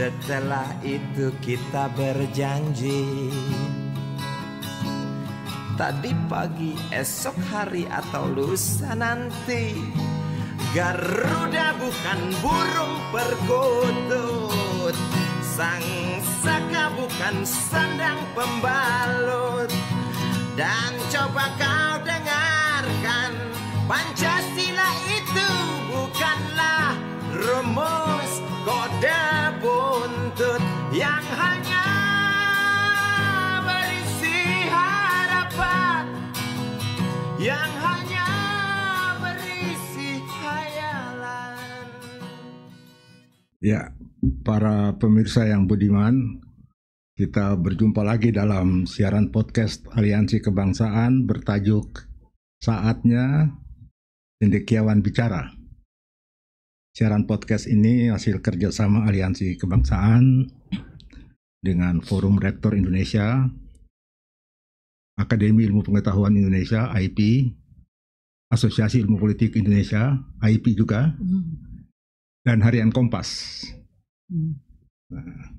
Setelah itu kita berjanji, tadi pagi, esok hari atau lusa nanti, Garuda bukan burung perkutut, sang saka bukan sandang pembalut. Dan coba kau dengarkan, Pancasila itu bukanlah rumus kode buntut yang hanya berisi harapan, yang hanya berisi khayalan. Ya, para pemirsa yang budiman, kita berjumpa lagi dalam siaran podcast Aliansi Kebangsaan bertajuk Saatnya Cendekiawan Bicara. Siaran podcast ini hasil kerjasama Aliansi Kebangsaan dengan Forum Rektor Indonesia, Akademi Ilmu Pengetahuan Indonesia, AIP, Asosiasi Ilmu Politik Indonesia, AIP juga, dan Harian Kompas. Nah,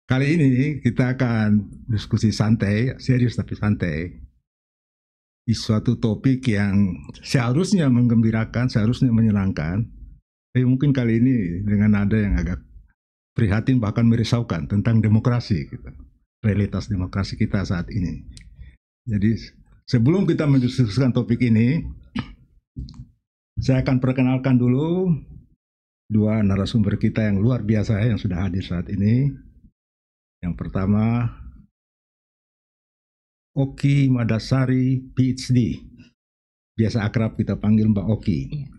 kali ini kita akan diskusi santai, serius tapi santai, di suatu topik yang seharusnya menggembirakan, seharusnya menyenangkan, tapi mungkin kali ini dengan nada yang agak prihatin bahkan merisaukan tentang demokrasi kita, realitas demokrasi kita saat ini. Jadi sebelum kita mendiskusikan topik ini, saya akan perkenalkan dulu dua narasumber kita yang luar biasa yang sudah hadir saat ini. Yang pertama, Oki Madasari, PhD. Biasa akrab kita panggil Mbak Oki.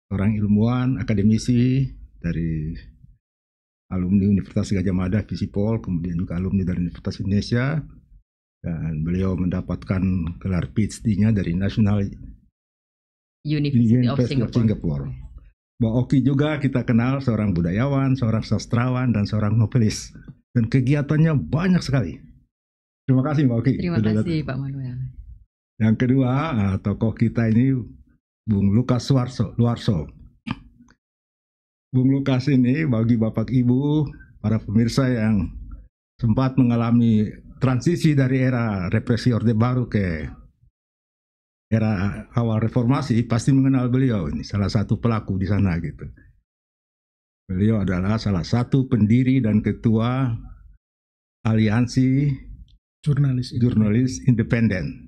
Seorang ilmuwan, akademisi dari alumni Universitas Gadjah Mada, Visipol, kemudian juga alumni dari Universitas Indonesia. Dan beliau mendapatkan gelar PhD-nya dari National University of Singapore. Mbak Oki juga kita kenal seorang budayawan, seorang sastrawan, dan seorang novelis. Dan kegiatannya banyak sekali. Terima kasih Mbak Oki. Terima kasih Pak Manuel. Yang kedua, tokoh kita ini Bung Lukas Luarso. Bung Lukas ini bagi Bapak Ibu, para pemirsa yang sempat mengalami transisi dari era represi Orde Baru ke era awal reformasi, pasti mengenal beliau. Ini salah satu pelaku di sana gitu. Beliau adalah salah satu pendiri dan ketua Aliansi Jurnalis Independen.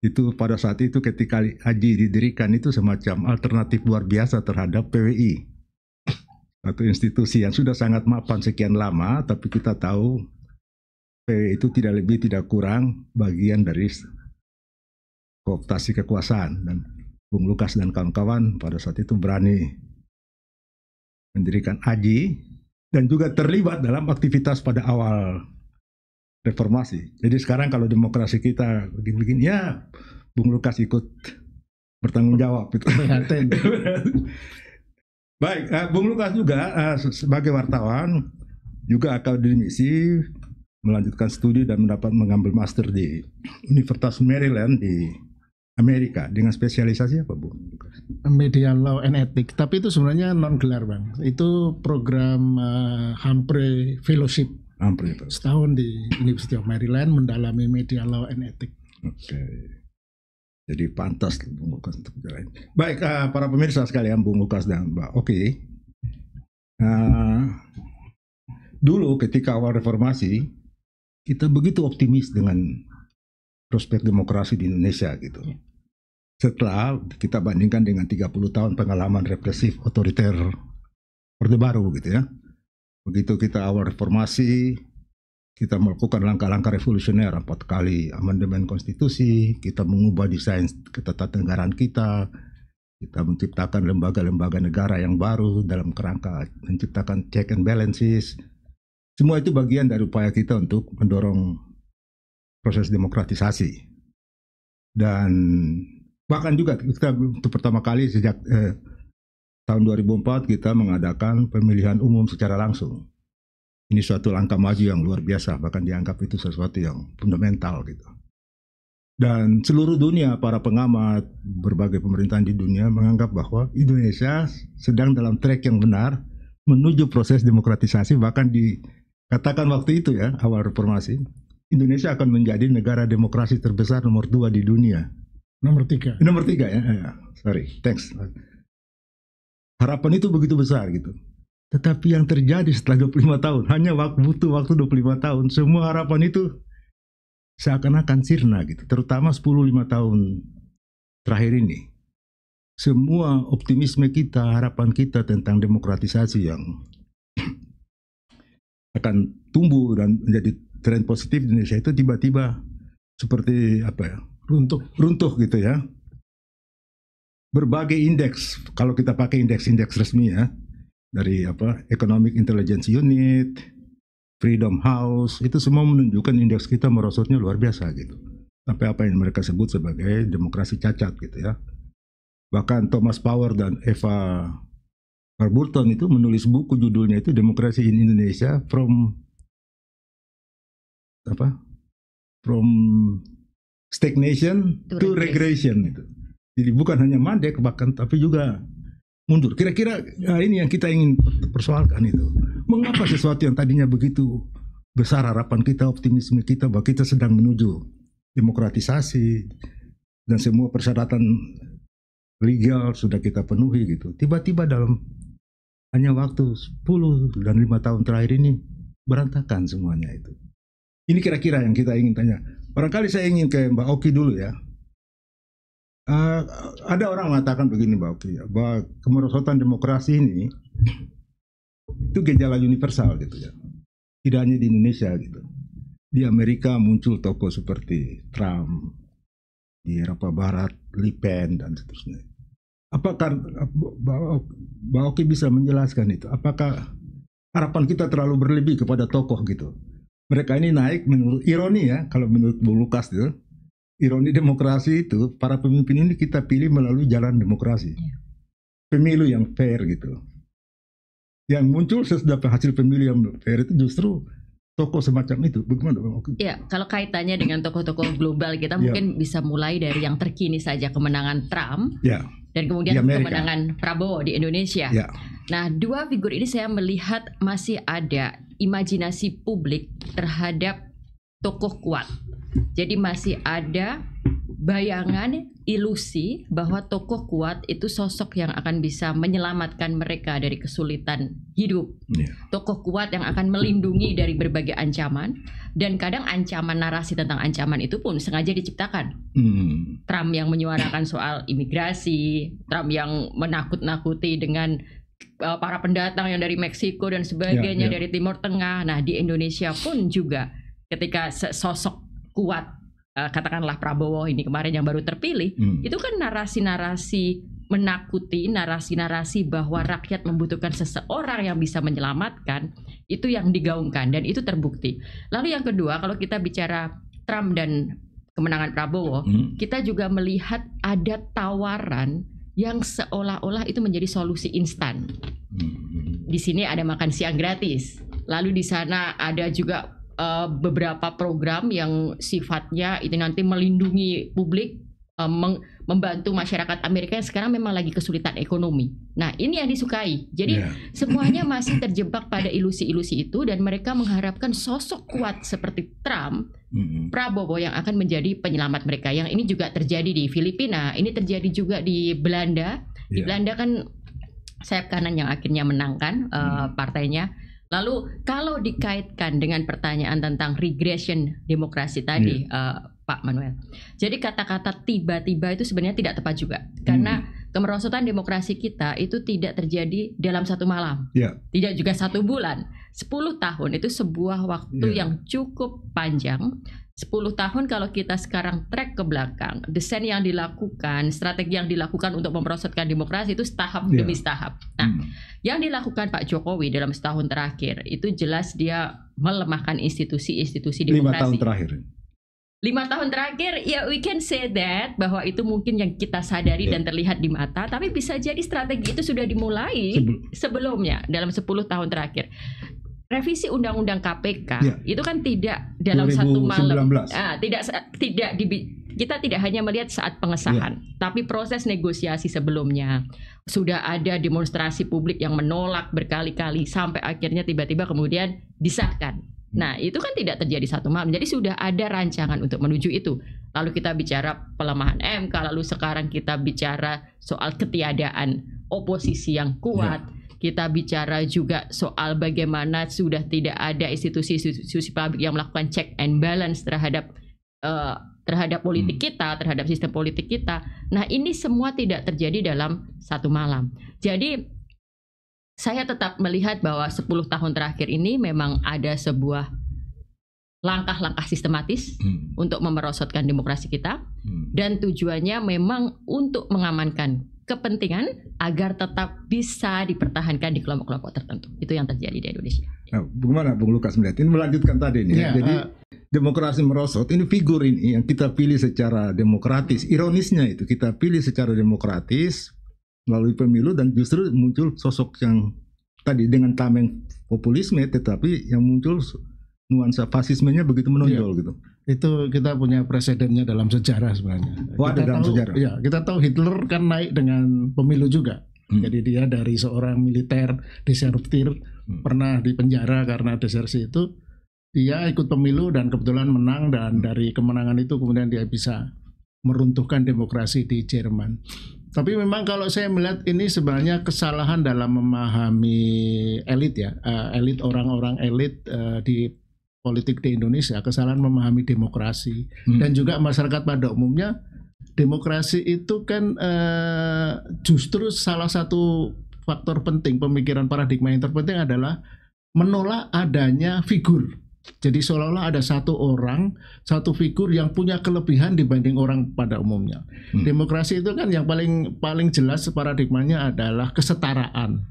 Itu pada saat itu ketika AJI didirikan itu semacam alternatif luar biasa terhadap PWI. Satu institusi yang sudah sangat mapan sekian lama, tapi kita tahu PWI itu tidak lebih tidak kurang bagian dari kooptasi kekuasaan. Dan Bung Lukas dan kawan-kawan pada saat itu berani mendirikan AJI dan juga terlibat dalam aktivitas pada awal reformasi. Jadi sekarang kalau demokrasi kita begini-begini, ya Bung Lukas ikut bertanggung jawab. Baik, Bung Lukas juga sebagai wartawan, juga akademisi, melanjutkan studi dan mengambil master di Universitas Maryland di Amerika dengan spesialisasi apa, Bu? Media Law and Ethics, tapi itu sebenarnya non gelar, Bang. Itu program Humphrey Fellowship. Humphrey itu. Setahun di University of Maryland mendalami Media Law and Ethics. Oke. Jadi pantas Bung Lukas untuk berjalan. Baik, para pemirsa sekalian, Bung Lukas dan Mbak Oki. Dulu ketika awal reformasi, kita begitu optimis dengan prospek demokrasi di Indonesia gitu. Setelah kita bandingkan dengan 30 tahun pengalaman represif otoriter Orde Baru gitu ya. Begitu kita awal reformasi, kita melakukan langkah-langkah revolusioner, 4 kali amandemen konstitusi, kita mengubah desain ketatanegaraan kita menciptakan lembaga-lembaga negara yang baru dalam kerangka menciptakan check and balances. Semua itu bagian dari upaya kita untuk mendorong proses demokratisasi. Dan bahkan juga kita untuk pertama kali sejak tahun 2004 kita mengadakan pemilihan umum secara langsung. Ini suatu langkah maju yang luar biasa, bahkan dianggap itu sesuatu yang fundamental gitu. Dan seluruh dunia, para pengamat, berbagai pemerintahan di dunia menganggap bahwa Indonesia sedang dalam track yang benar menuju proses demokratisasi. Bahkan dikatakan waktu itu ya, awal reformasi, Indonesia akan menjadi negara demokrasi terbesar nomor 2 di dunia. Nomor 3. Nomor 3 ya, sorry, thanks. Harapan itu begitu besar gitu. Tetapi yang terjadi setelah 25 tahun, hanya butuh waktu 25 tahun, semua harapan itu seakan-akan sirna gitu. Terutama 10-15 tahun terakhir ini. Semua optimisme kita, harapan kita tentang demokratisasi yang akan tumbuh dan menjadi tren positif di Indonesia itu tiba-tiba seperti apa ya? Runtuh gitu ya. Berbagai indeks, kalau kita pakai indeks-indeks resmi ya, dari Economic Intelligence Unit, Freedom House, itu semua menunjukkan indeks kita merosotnya luar biasa gitu. Sampai apa yang mereka sebut sebagai demokrasi cacat gitu ya. Bahkan Thomas Power dan Eva Warburton itu menulis buku judulnya itu Demokrasi in Indonesia from stagnation to regression gitu. Jadi bukan hanya mandek bahkan tapi juga mundur. Kira-kira ini yang kita ingin persoalkan itu. Mengapa sesuatu yang tadinya begitu besar harapan kita, optimisme kita bahwa kita sedang menuju demokratisasi dan semua persyaratan legal sudah kita penuhi gitu. Tiba-tiba dalam hanya waktu 10 dan 5 tahun terakhir ini berantakan semuanya itu. Ini kira-kira yang kita ingin tanya. Barangkali saya ingin ke Mbak Oki dulu ya. Ada orang mengatakan begini Mbak Oki ya, bahwa kemerosotan demokrasi ini itu gejala universal gitu ya. Tidak hanya di Indonesia gitu. Di Amerika muncul tokoh seperti Trump, di Eropa Barat, Le Pen dan seterusnya. Apakah Mbak Oki bisa menjelaskan itu? Apakah harapan kita terlalu berlebih kepada tokoh gitu? Mereka ini naik menurut ironi ya, kalau menurut Bung Lukas itu, ironi demokrasi itu, para pemimpin ini kita pilih melalui jalan demokrasi. Pemilu yang fair gitu. Yang muncul sesudah hasil pemilu yang fair itu justru tokoh semacam itu. Bagaimana Bang Oki? Ya, kalau kaitannya dengan tokoh-tokoh global kita mungkin bisa mulai dari yang terkini saja, kemenangan Trump. Ya. Dan kemudian kemenangan Prabowo di Indonesia. Ya. Nah, dua figur ini saya melihat masih ada imajinasi publik terhadap tokoh kuat. Jadi masih ada bayangan, ilusi bahwa tokoh kuat itu sosok yang akan bisa menyelamatkan mereka dari kesulitan hidup. Tokoh kuat yang akan melindungi dari berbagai ancaman. Dan kadang ancaman, narasi tentang ancaman itu pun sengaja diciptakan. Trump yang menyuarakan soal imigrasi, Trump yang menakut-nakuti dengan para pendatang yang dari Meksiko dan sebagainya, dari Timur Tengah. Nah, di Indonesia pun juga ketika sosok kuat, katakanlah Prabowo ini kemarin yang baru terpilih, itu kan narasi-narasi menakuti, narasi-narasi bahwa rakyat membutuhkan seseorang yang bisa menyelamatkan, itu yang digaungkan dan itu terbukti. Lalu yang kedua, kalau kita bicara Trump dan kemenangan Prabowo, kita juga melihat ada tawaran yang seolah-olah itu menjadi solusi instan. Di sini ada makan siang gratis, lalu di sana ada juga beberapa program yang sifatnya itu nanti melindungi publik, membantu masyarakat Amerika yang sekarang memang lagi kesulitan ekonomi. Nah, ini yang disukai. Jadi semuanya masih terjebak pada ilusi-ilusi itu dan mereka mengharapkan sosok kuat seperti Trump, Prabowo yang akan menjadi penyelamat mereka. Yang ini juga terjadi di Filipina, ini terjadi juga di Belanda. Di Belanda kan sayap kanan yang akhirnya menangkan partainya. Lalu kalau dikaitkan dengan pertanyaan tentang regression demokrasi tadi, Pak Manuel. Jadi kata-kata tiba-tiba itu sebenarnya tidak tepat juga. Karena kemerosotan demokrasi kita itu tidak terjadi dalam satu malam. Tidak juga 1 bulan. 10 tahun itu sebuah waktu yang cukup panjang. 10 tahun kalau kita sekarang track ke belakang, desain yang dilakukan, strategi yang dilakukan untuk memperosotkan demokrasi itu tahap demi tahap. Nah, yang dilakukan Pak Jokowi dalam setahun terakhir itu jelas dia melemahkan institusi-institusi demokrasi. 5 tahun terakhir. 5 tahun terakhir, ya we can say that, bahwa itu mungkin yang kita sadari dan terlihat di mata, tapi bisa jadi strategi itu sudah dimulai sebelumnya dalam 10 tahun terakhir. Revisi Undang-Undang KPK itu kan tidak dalam 1 malam, kita tidak hanya melihat saat pengesahan, tapi proses negosiasi sebelumnya. Sudah ada demonstrasi publik yang menolak berkali-kali sampai akhirnya tiba-tiba kemudian disahkan. Nah, itu kan tidak terjadi satu malam. Jadi sudah ada rancangan untuk menuju itu. Lalu kita bicara pelemahan MK, lalu sekarang kita bicara soal ketiadaan oposisi yang kuat. Kita bicara juga soal bagaimana sudah tidak ada institusi publik yang melakukan check and balance terhadap politik kita, terhadap sistem politik kita. Nah, ini semua tidak terjadi dalam satu malam. Jadi saya tetap melihat bahwa 10 tahun terakhir ini memang ada sebuah langkah-langkah sistematis untuk memerosotkan demokrasi kita, dan tujuannya memang untuk mengamankan kepentingan agar tetap bisa dipertahankan di kelompok-kelompok tertentu. Itu yang terjadi di Indonesia. Nah, bagaimana Bung Lukas melihat ini? Melanjutkan tadi nih. Jadi demokrasi merosot, ini figur ini yang kita pilih secara demokratis. Ironisnya itu kita pilih secara demokratis melalui pemilu, dan justru muncul sosok yang tadi dengan tameng populisme, tetapi yang muncul nuansa fasismenya begitu menonjol gitu. Itu kita punya presidennya dalam sejarah sebenarnya. Ada dalam sejarah. Ya, kita tahu Hitler kan naik dengan pemilu juga. Jadi dia dari seorang militer desertir, pernah dipenjara karena desersi itu, dia ikut pemilu dan kebetulan menang, dan dari kemenangan itu kemudian dia bisa meruntuhkan demokrasi di Jerman. Tapi memang kalau saya melihat ini sebenarnya kesalahan dalam memahami elit ya, elit orang-orang elit di politik di Indonesia, kesalahan memahami demokrasi dan juga masyarakat pada umumnya. Demokrasi itu kan justru salah satu faktor penting pemikiran paradigma yang terpenting adalah menolak adanya figur. Jadi seolah-olah ada satu orang, satu figur yang punya kelebihan dibanding orang pada umumnya. Demokrasi itu kan yang paling jelas paradigmanya adalah kesetaraan.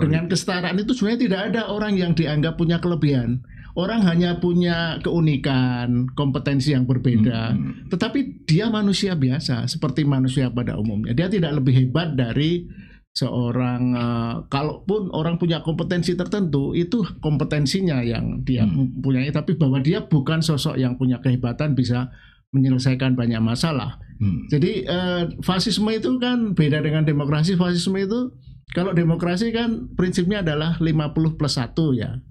Dengan kesetaraan itu sebenarnya tidak ada orang yang dianggap punya kelebihan. Orang hanya punya keunikan, kompetensi yang berbeda. Tetapi dia manusia biasa, seperti manusia pada umumnya. Dia tidak lebih hebat dari seorang, kalaupun orang punya kompetensi tertentu, itu kompetensinya yang dia punyai, tapi bahwa dia bukan sosok yang punya kehebatan bisa menyelesaikan banyak masalah. Jadi fasisme itu kan beda dengan demokrasi. Fasisme itu, kalau demokrasi kan prinsipnya adalah 50+1 ya.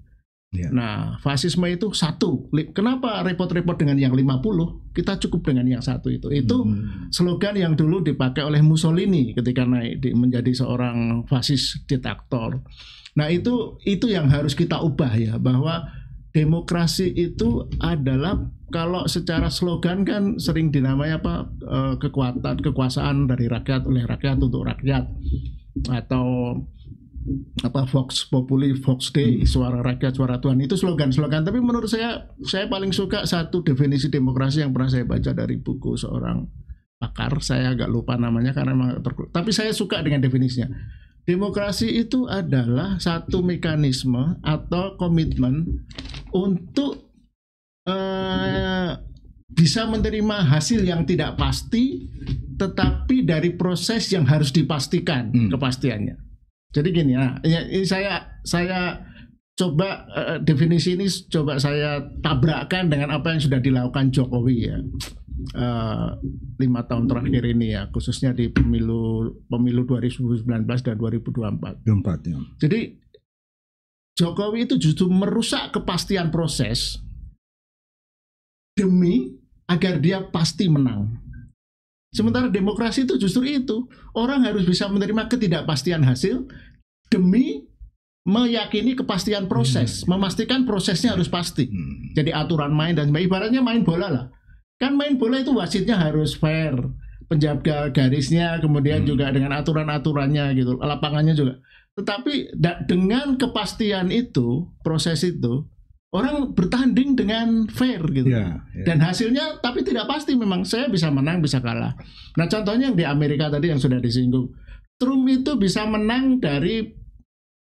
Nah, fasisme itu 1. Kenapa repot-repot dengan yang 50? Kita cukup dengan yang 1 itu. Itu slogan yang dulu dipakai oleh Mussolini ketika naik menjadi seorang fasis diktator. Nah, itu yang harus kita ubah ya, bahwa demokrasi itu adalah, kalau secara slogan kan sering dinamai kekuasaan dari rakyat oleh rakyat untuk rakyat, atau Vox Populi, Vox Dei, suara rakyat, suara Tuhan, itu slogan-slogan. Tapi menurut saya paling suka satu definisi demokrasi yang pernah saya baca dari buku seorang pakar, saya agak lupa namanya karena memang tapi saya suka dengan definisinya. Demokrasi itu adalah satu mekanisme atau komitmen untuk bisa menerima hasil yang tidak pasti, tetapi dari proses yang harus dipastikan kepastiannya. Jadi gini, ini saya coba definisi ini coba saya tabrakkan dengan apa yang sudah dilakukan Jokowi ya 5 tahun terakhir ini ya, khususnya di pemilu 2019 dan 2024. Ya. Jadi Jokowi itu justru merusak kepastian proses demi agar dia pasti menang. Sementara demokrasi itu justru itu, orang harus bisa menerima ketidakpastian hasil demi meyakini kepastian proses, memastikan prosesnya harus pasti. Jadi aturan main dan ibaratnya main bola lah. Kan main bola itu wasitnya harus fair, penjaga garisnya, kemudian juga dengan aturan-aturannya gitu, lapangannya juga. Tetapi dengan kepastian itu, proses itu, orang bertanding dengan fair gitu. Dan hasilnya tapi tidak pasti, memang saya bisa menang bisa kalah. Nah, contohnya yang di Amerika tadi yang sudah disinggung, Trump itu bisa menang dari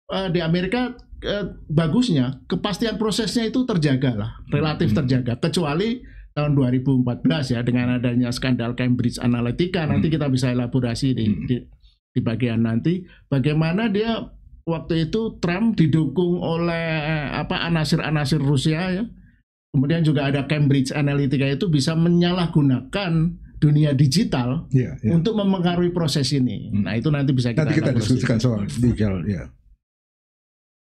di Amerika, bagusnya kepastian prosesnya itu terjaga lah, relatif terjaga, kecuali tahun 2014 ya, dengan adanya skandal Cambridge Analytica. Nanti kita bisa elaborasi di bagian nanti bagaimana dia waktu itu Trump didukung oleh anasir-anasir Rusia ya. kemudian juga ada Cambridge Analytica itu bisa menyalahgunakan dunia digital untuk mempengaruhi proses ini. Nah itu nanti bisa kita diskusikan soal digital ya.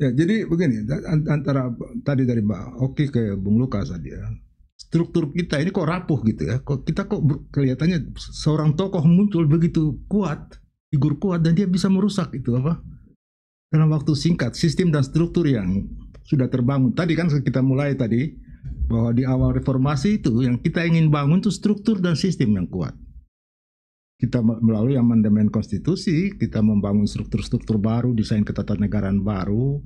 Ya jadi begini, antara tadi dari Mbak Oki ke Bung Lukas tadi ya, struktur kita ini kok rapuh gitu ya. Kita kok kelihatannya seorang tokoh muncul begitu kuat, figur kuat, dan dia bisa merusak itu apa dalam waktu singkat sistem dan struktur yang sudah terbangun. Tadi kan kita mulai tadi bahwa di awal reformasi itu yang kita ingin bangun itu struktur dan sistem yang kuat. Kita melalui amandemen konstitusi, kita membangun struktur-struktur baru, desain ketatanegaraan baru,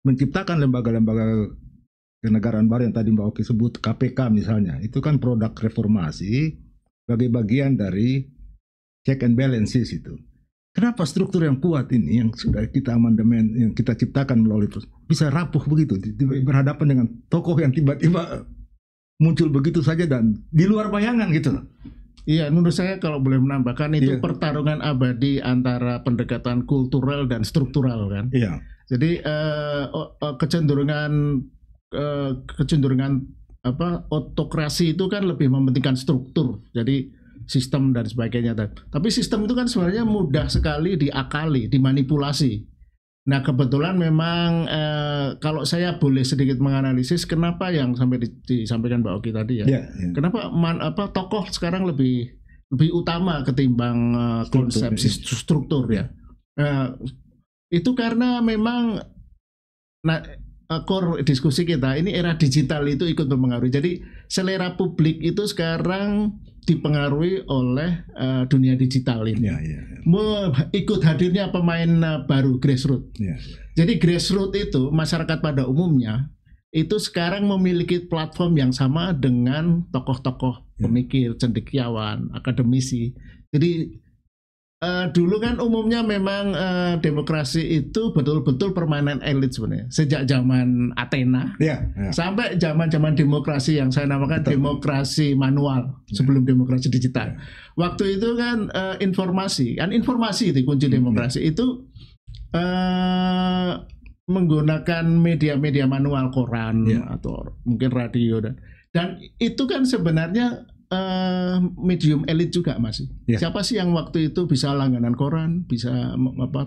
menciptakan lembaga-lembaga kenegaraan baru yang tadi Mbak Oki sebut, KPK misalnya. Itu kan produk reformasi sebagai bagian dari check and balances itu. Kenapa struktur yang kuat ini yang sudah kita amandemen, yang kita ciptakan melalui bisa rapuh begitu berhadapan dengan tokoh yang tiba-tiba muncul begitu saja dan di luar bayangan gitu. Iya, menurut saya kalau boleh menambahkan itu pertarungan abadi antara pendekatan kultural dan struktural kan. Iya. Jadi kecenderungan autokrasi itu kan lebih mementingkan struktur. Jadi sistem dan sebagainya. Tapi sistem itu kan sebenarnya mudah sekali diakali, dimanipulasi. Nah kebetulan memang kalau saya boleh sedikit menganalisis kenapa yang sampai disampaikan Mbak Oki tadi ya. Kenapa tokoh sekarang lebih utama ketimbang konsep struktur ya. Itu karena memang core diskusi kita ini era digital itu ikut mempengaruhi. Jadi selera publik itu sekarang dipengaruhi oleh dunia digital ini. Ikut hadirnya pemain baru grassroots. Jadi grassroots itu masyarakat pada umumnya itu sekarang memiliki platform yang sama dengan tokoh-tokoh pemikir, cendekiawan, akademisi. Jadi dulu kan umumnya memang demokrasi itu betul-betul permainan elit sebenarnya. Sejak zaman Athena sampai zaman-zaman demokrasi yang saya namakan demokrasi manual sebelum demokrasi digital. Waktu itu kan informasi itu kunci demokrasi itu menggunakan media-media manual, koran atau mungkin radio dan itu kan sebenarnya medium elit juga masih. Siapa sih yang waktu itu bisa langganan koran, bisa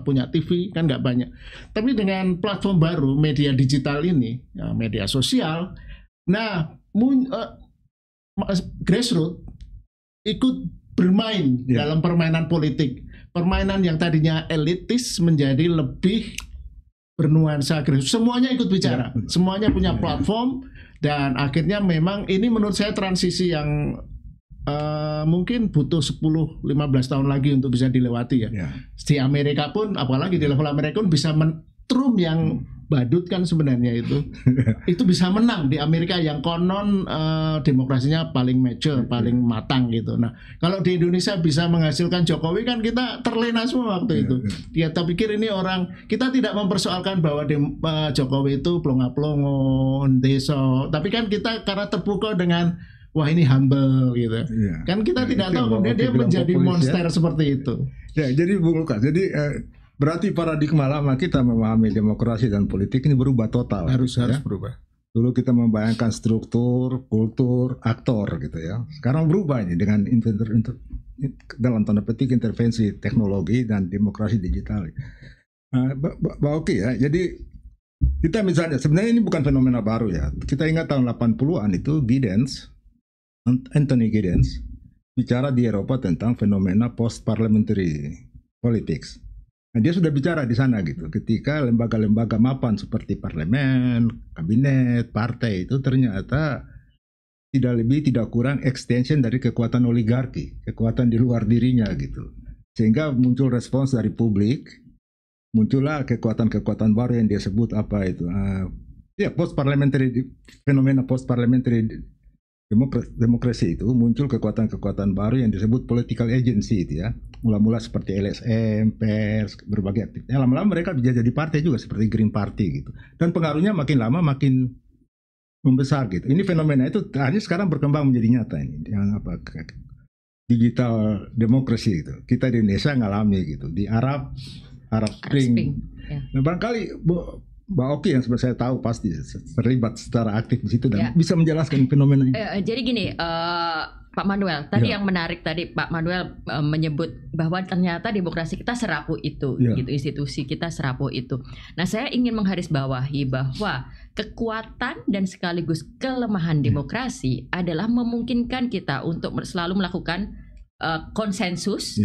punya TV, kan nggak banyak. Tapi dengan platform baru media digital ini, media sosial, nah grassroots ikut bermain dalam permainan politik. Permainan yang tadinya elitis menjadi lebih bernuansa grassroots. Semuanya ikut bicara, semuanya punya platform dan akhirnya memang ini menurut saya transisi yang mungkin butuh 10-15 tahun lagi untuk bisa dilewati ya. Di Amerika pun, apalagi di level Amerika pun bisa Trump yang badut kan sebenarnya itu bisa menang di Amerika yang konon demokrasinya paling mature, paling matang gitu. Nah kalau di Indonesia bisa menghasilkan Jokowi kan kita terlena semua waktu itu. Kita pikir ini orang, kita tidak mempersoalkan bahwa Jokowi itu plonga-plongo, deso, tapi kan kita karena terpukau dengan wah ini humble gitu. Kan kita tidak tahu kemudian dia menjadi monster seperti itu. Ya, jadi Bung Lukas, jadi berarti paradigma lama kita memahami demokrasi dan politik ini berubah total. Harus berubah. Dulu kita membayangkan struktur, kultur, aktor gitu ya. Sekarang berubah ini dengan dalam tanda petik intervensi teknologi dan demokrasi digital. Oke ya, jadi kita misalnya sebenarnya ini bukan fenomena baru ya. Kita ingat tahun 80-an itu Anthony Giddens bicara di Eropa tentang fenomena post-parliamentary politics. Nah, dia sudah bicara di sana gitu. Ketika lembaga-lembaga mapan seperti parlemen, kabinet, partai itu ternyata tidak lebih tidak kurang extension dari kekuatan oligarki, kekuatan di luar dirinya gitu. Sehingga muncul respons dari publik, muncullah kekuatan-kekuatan baru yang dia sebut apa itu? Fenomena post-parliamentary demokrasi itu muncul kekuatan-kekuatan baru yang disebut political agency itu ya. Mula-mula seperti LSM, pers, berbagai aktivitas. Lama-lama mereka bisa jadi partai juga seperti Green Party gitu. Dan pengaruhnya makin lama makin membesar gitu. Ini fenomena itu hanya sekarang berkembang menjadi nyata ini. Yang digital demokrasi itu. Kita di Indonesia ngalami gitu. Di Arab Spring. Nah, barangkali Mbak Oki yang sebenarnya saya tahu pasti terlibat secara aktif di situ dan bisa menjelaskan fenomena ini. Jadi gini, Pak Manuel, tadi yang menarik tadi Pak Manuel menyebut bahwa ternyata demokrasi kita serapuh itu, gitu, institusi kita serapuh itu. Nah, saya ingin menggarisbawahi bahwa kekuatan dan sekaligus kelemahan demokrasi adalah memungkinkan kita untuk selalu melakukan konsensus,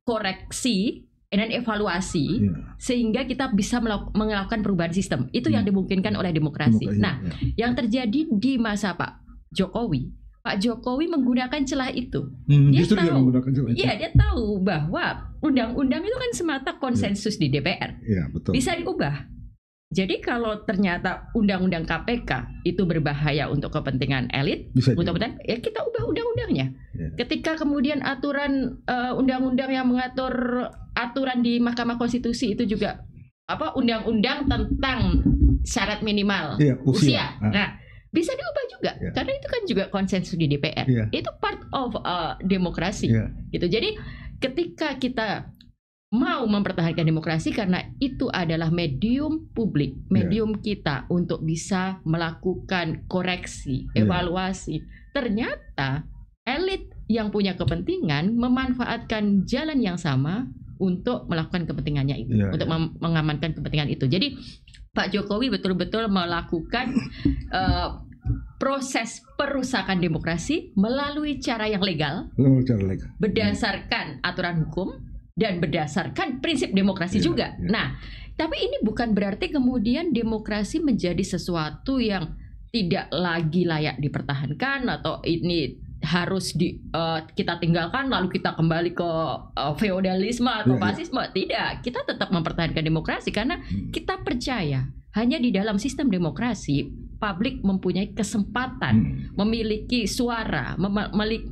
koreksi, dan evaluasi sehingga kita bisa melakukan perubahan sistem. Itu yang dimungkinkan oleh demokrasi. Nah, yang terjadi di masa Pak Jokowi menggunakan celah itu. Dia tahu bahwa undang-undang itu kan semata konsensus di DPR. Betul. Bisa diubah. Jadi kalau ternyata undang-undang KPK itu berbahaya untuk kepentingan elit, ya kita ubah undang-undangnya. Ketika kemudian aturan undang-undang yang mengatur aturan di Mahkamah Konstitusi itu juga undang-undang tentang syarat minimal usia. Nah, bisa diubah juga karena itu kan juga konsensus di DPR. Itu part of demokrasi. Gitu. Jadi ketika kita mau mempertahankan demokrasi karena itu adalah medium publik, medium kita untuk bisa melakukan koreksi, evaluasi. Ternyata elit yang punya kepentingan memanfaatkan jalan yang sama untuk melakukan kepentingannya itu, untuk mengamankan kepentingan itu. Jadi Pak Jokowi betul-betul melakukan proses perusakan demokrasi melalui cara yang legal, berdasarkan aturan hukum dan berdasarkan prinsip demokrasi juga. Nah, tapi ini bukan berarti kemudian demokrasi menjadi sesuatu yang tidak lagi layak dipertahankan atau ini harus kita tinggalkan lalu kita kembali ke feodalisme atau fasisme. Tidak, kita tetap mempertahankan demokrasi karena kita percaya hanya di dalam sistem demokrasi publik mempunyai kesempatan, memiliki suara,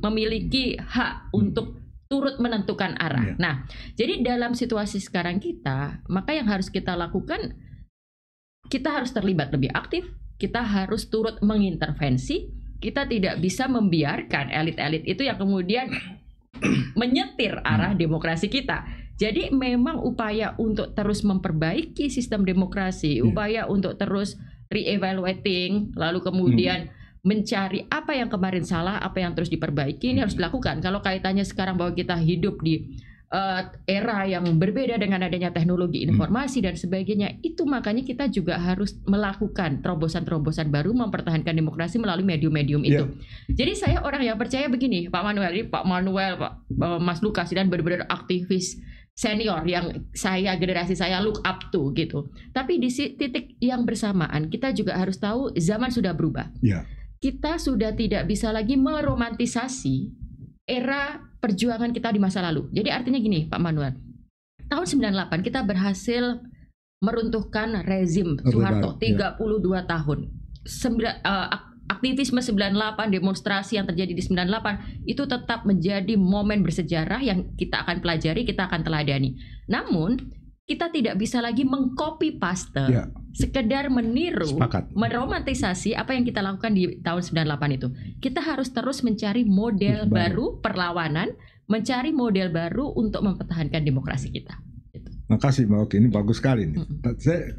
memiliki hak untuk turut menentukan arah. Nah, jadi dalam situasi sekarang kita, maka yang harus kita lakukan, kita harus terlibat lebih aktif, kita harus turut mengintervensi. Kita tidak bisa membiarkan elit-elit itu yang kemudian menyetir arah demokrasi kita. Jadi memang upaya untuk terus memperbaiki sistem demokrasi, upaya untuk terus re-evaluating, lalu kemudian mencari apa yang kemarin salah, apa yang terus diperbaiki, ini harus dilakukan. Kalau kaitannya sekarang bahwa kita hidup di era yang berbeda dengan adanya teknologi informasi dan sebagainya, itu makanya kita juga harus melakukan terobosan-terobosan baru mempertahankan demokrasi melalui medium-medium itu. Jadi saya orang yang percaya begini, Pak Manuel, Mas Lukas dan benar-benar aktivis senior yang generasi saya look up to gitu. Tapi di titik yang bersamaan kita juga harus tahu zaman sudah berubah. Kita sudah tidak bisa lagi meromantisasi era perjuangan kita di masa lalu. Jadi artinya gini, Pak Manuel. Tahun 98 kita berhasil meruntuhkan rezim Soeharto 32 tahun. Aktivisme 98, demonstrasi yang terjadi di 98 itu tetap menjadi momen bersejarah yang kita akan pelajari, kita akan teladani. Namun kita tidak bisa lagi mengcopy paste, sekedar meniru, meromantisasi apa yang kita lakukan di tahun 98 itu. Kita harus terus mencari model baru perlawanan, mencari model baru untuk mempertahankan demokrasi kita. Makasih Mbak Oki, ini bagus sekali. Saya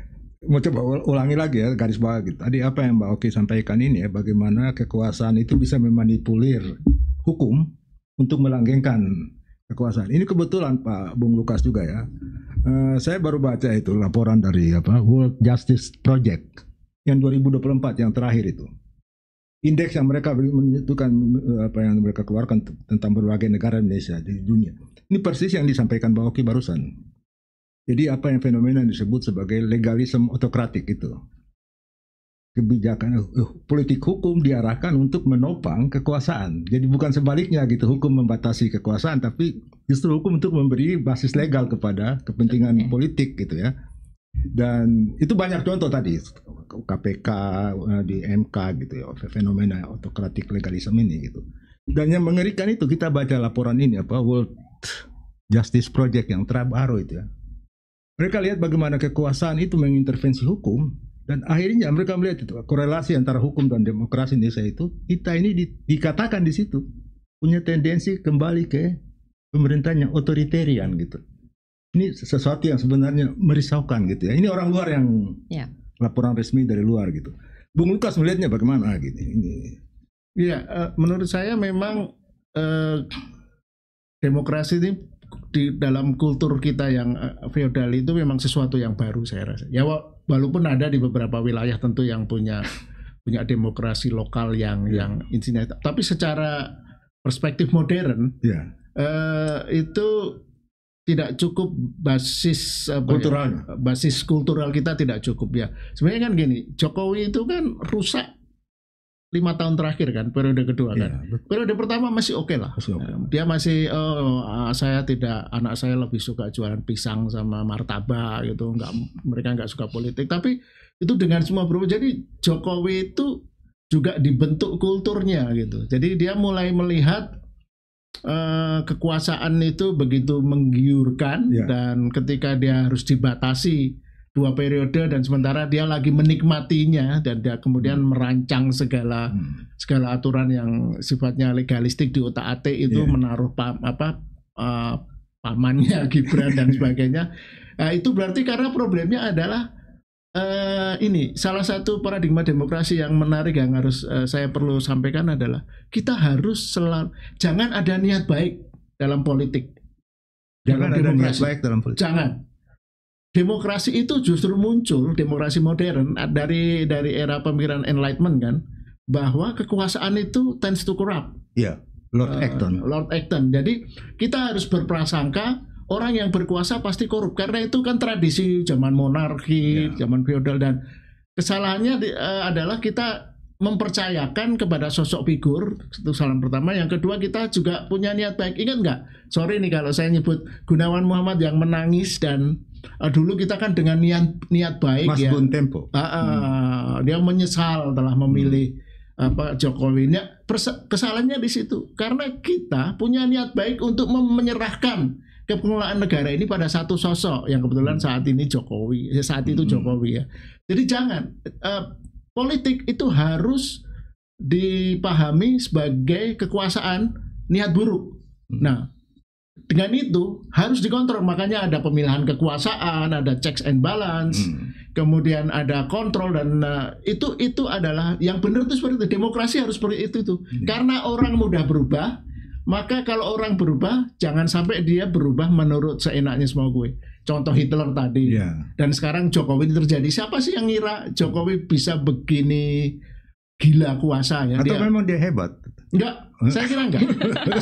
mau coba ulangi lagi ya, garis bawah gitu. Tadi apa yang Mbak Oki sampaikan ini ya, bagaimana kekuasaan itu bisa memanipulir hukum untuk melanggengkan kekuasaan. Ini kebetulan Pak Bung Lukas juga ya. Saya baru baca itu laporan dari World Justice Project yang 2024 yang terakhir itu. Indeks yang mereka menentukan apa yang mereka keluarkan tentang berbagai negara Indonesia di dunia. Ini persis yang disampaikan Mbak Oki barusan. Jadi apa yang fenomena yang disebut sebagai legalisme otokratik itu. Kebijakan politik hukum diarahkan untuk menopang kekuasaan. Jadi bukan sebaliknya gitu, hukum membatasi kekuasaan, tapi justru hukum untuk memberi basis legal kepada kepentingan politik gitu ya. Dan itu banyak contoh tadi, KPK, di MK gitu ya, fenomena otokratik legalisme ini gitu. Dan yang mengerikan itu kita baca laporan ini World Justice Project yang terbaru itu ya. Mereka lihat bagaimana kekuasaan itu mengintervensi hukum. Dan akhirnya mereka melihat itu korelasi antara hukum dan demokrasi Indonesia itu, kita ini dikatakan di situ punya tendensi kembali ke pemerintahan yang otoritarian gitu. Ini sesuatu yang sebenarnya merisaukan gitu ya. Ini orang luar yang laporan resmi dari luar gitu. Bung Lukas melihatnya bagaimana gini? Iya, menurut saya memang demokrasi ini di dalam kultur kita yang feodal itu memang sesuatu yang baru saya rasa. Ya walaupun ada di beberapa wilayah tentu yang punya demokrasi lokal yang intinya, tapi secara perspektif modern itu tidak cukup basis basis kultural kita tidak cukup ya. Sebenarnya kan gini, Jokowi itu kan rusak 5 tahun terakhir kan, periode kedua kan. Periode pertama masih oke lah. Dia masih anak saya lebih suka jualan pisang sama martabak gitu, mereka nggak suka politik. Tapi itu dengan semua berubah. Jadi Jokowi itu juga dibentuk kulturnya gitu. Jadi dia mulai melihat kekuasaan itu begitu menggiurkan dan ketika dia harus dibatasi 2 periode dan sementara dia lagi menikmatinya dan dia kemudian merancang segala aturan yang sifatnya legalistik di otak-atik itu menaruh pamannya Gibran dan sebagainya. Itu berarti karena problemnya adalah ini salah satu paradigma demokrasi yang menarik yang harus saya perlu sampaikan adalah kita harus jangan ada niat baik dalam politik. Jangan ada niat baik dalam politik. Jangan. Demokrasi itu justru muncul, demokrasi modern dari era pemikiran Enlightenment kan, bahwa kekuasaan itu tends to corrupt. Iya, Lord Acton. Jadi kita harus berprasangka orang yang berkuasa pasti korup karena itu kan tradisi zaman monarki, zaman feodal, dan kesalahannya adalah kita mempercayakan kepada sosok figur. Itu kesalahan pertama. Yang kedua, kita juga punya niat baik. Ingat nggak? Sorry nih kalau saya nyebut Gunawan Muhammad yang menangis dan dulu kita kan dengan niat baik Mas Bun Tempo. Dia menyesal telah memilih Jokowi. Kesalahannya di situ karena kita punya niat baik untuk menyerahkan kepengelolaan negara ini pada satu sosok yang kebetulan saat ini Jokowi. Saat itu Jokowi ya. Jadi jangan politik itu harus dipahami sebagai kekuasaan niat buruk. Nah, dengan itu harus dikontrol, makanya ada pemilihan kekuasaan, ada checks and balance, kemudian ada kontrol dan itu adalah yang benar itu seperti itu. Demokrasi harus seperti itu tuh. Karena orang mudah berubah, maka kalau orang berubah jangan sampai dia berubah menurut seenaknya semua gue. Contoh Hitler tadi. Dan sekarang Jokowi ini terjadi. Siapa sih yang ngira Jokowi bisa begini gila kuasa ya? Atau memang dia hebat? Enggak, saya kira enggak.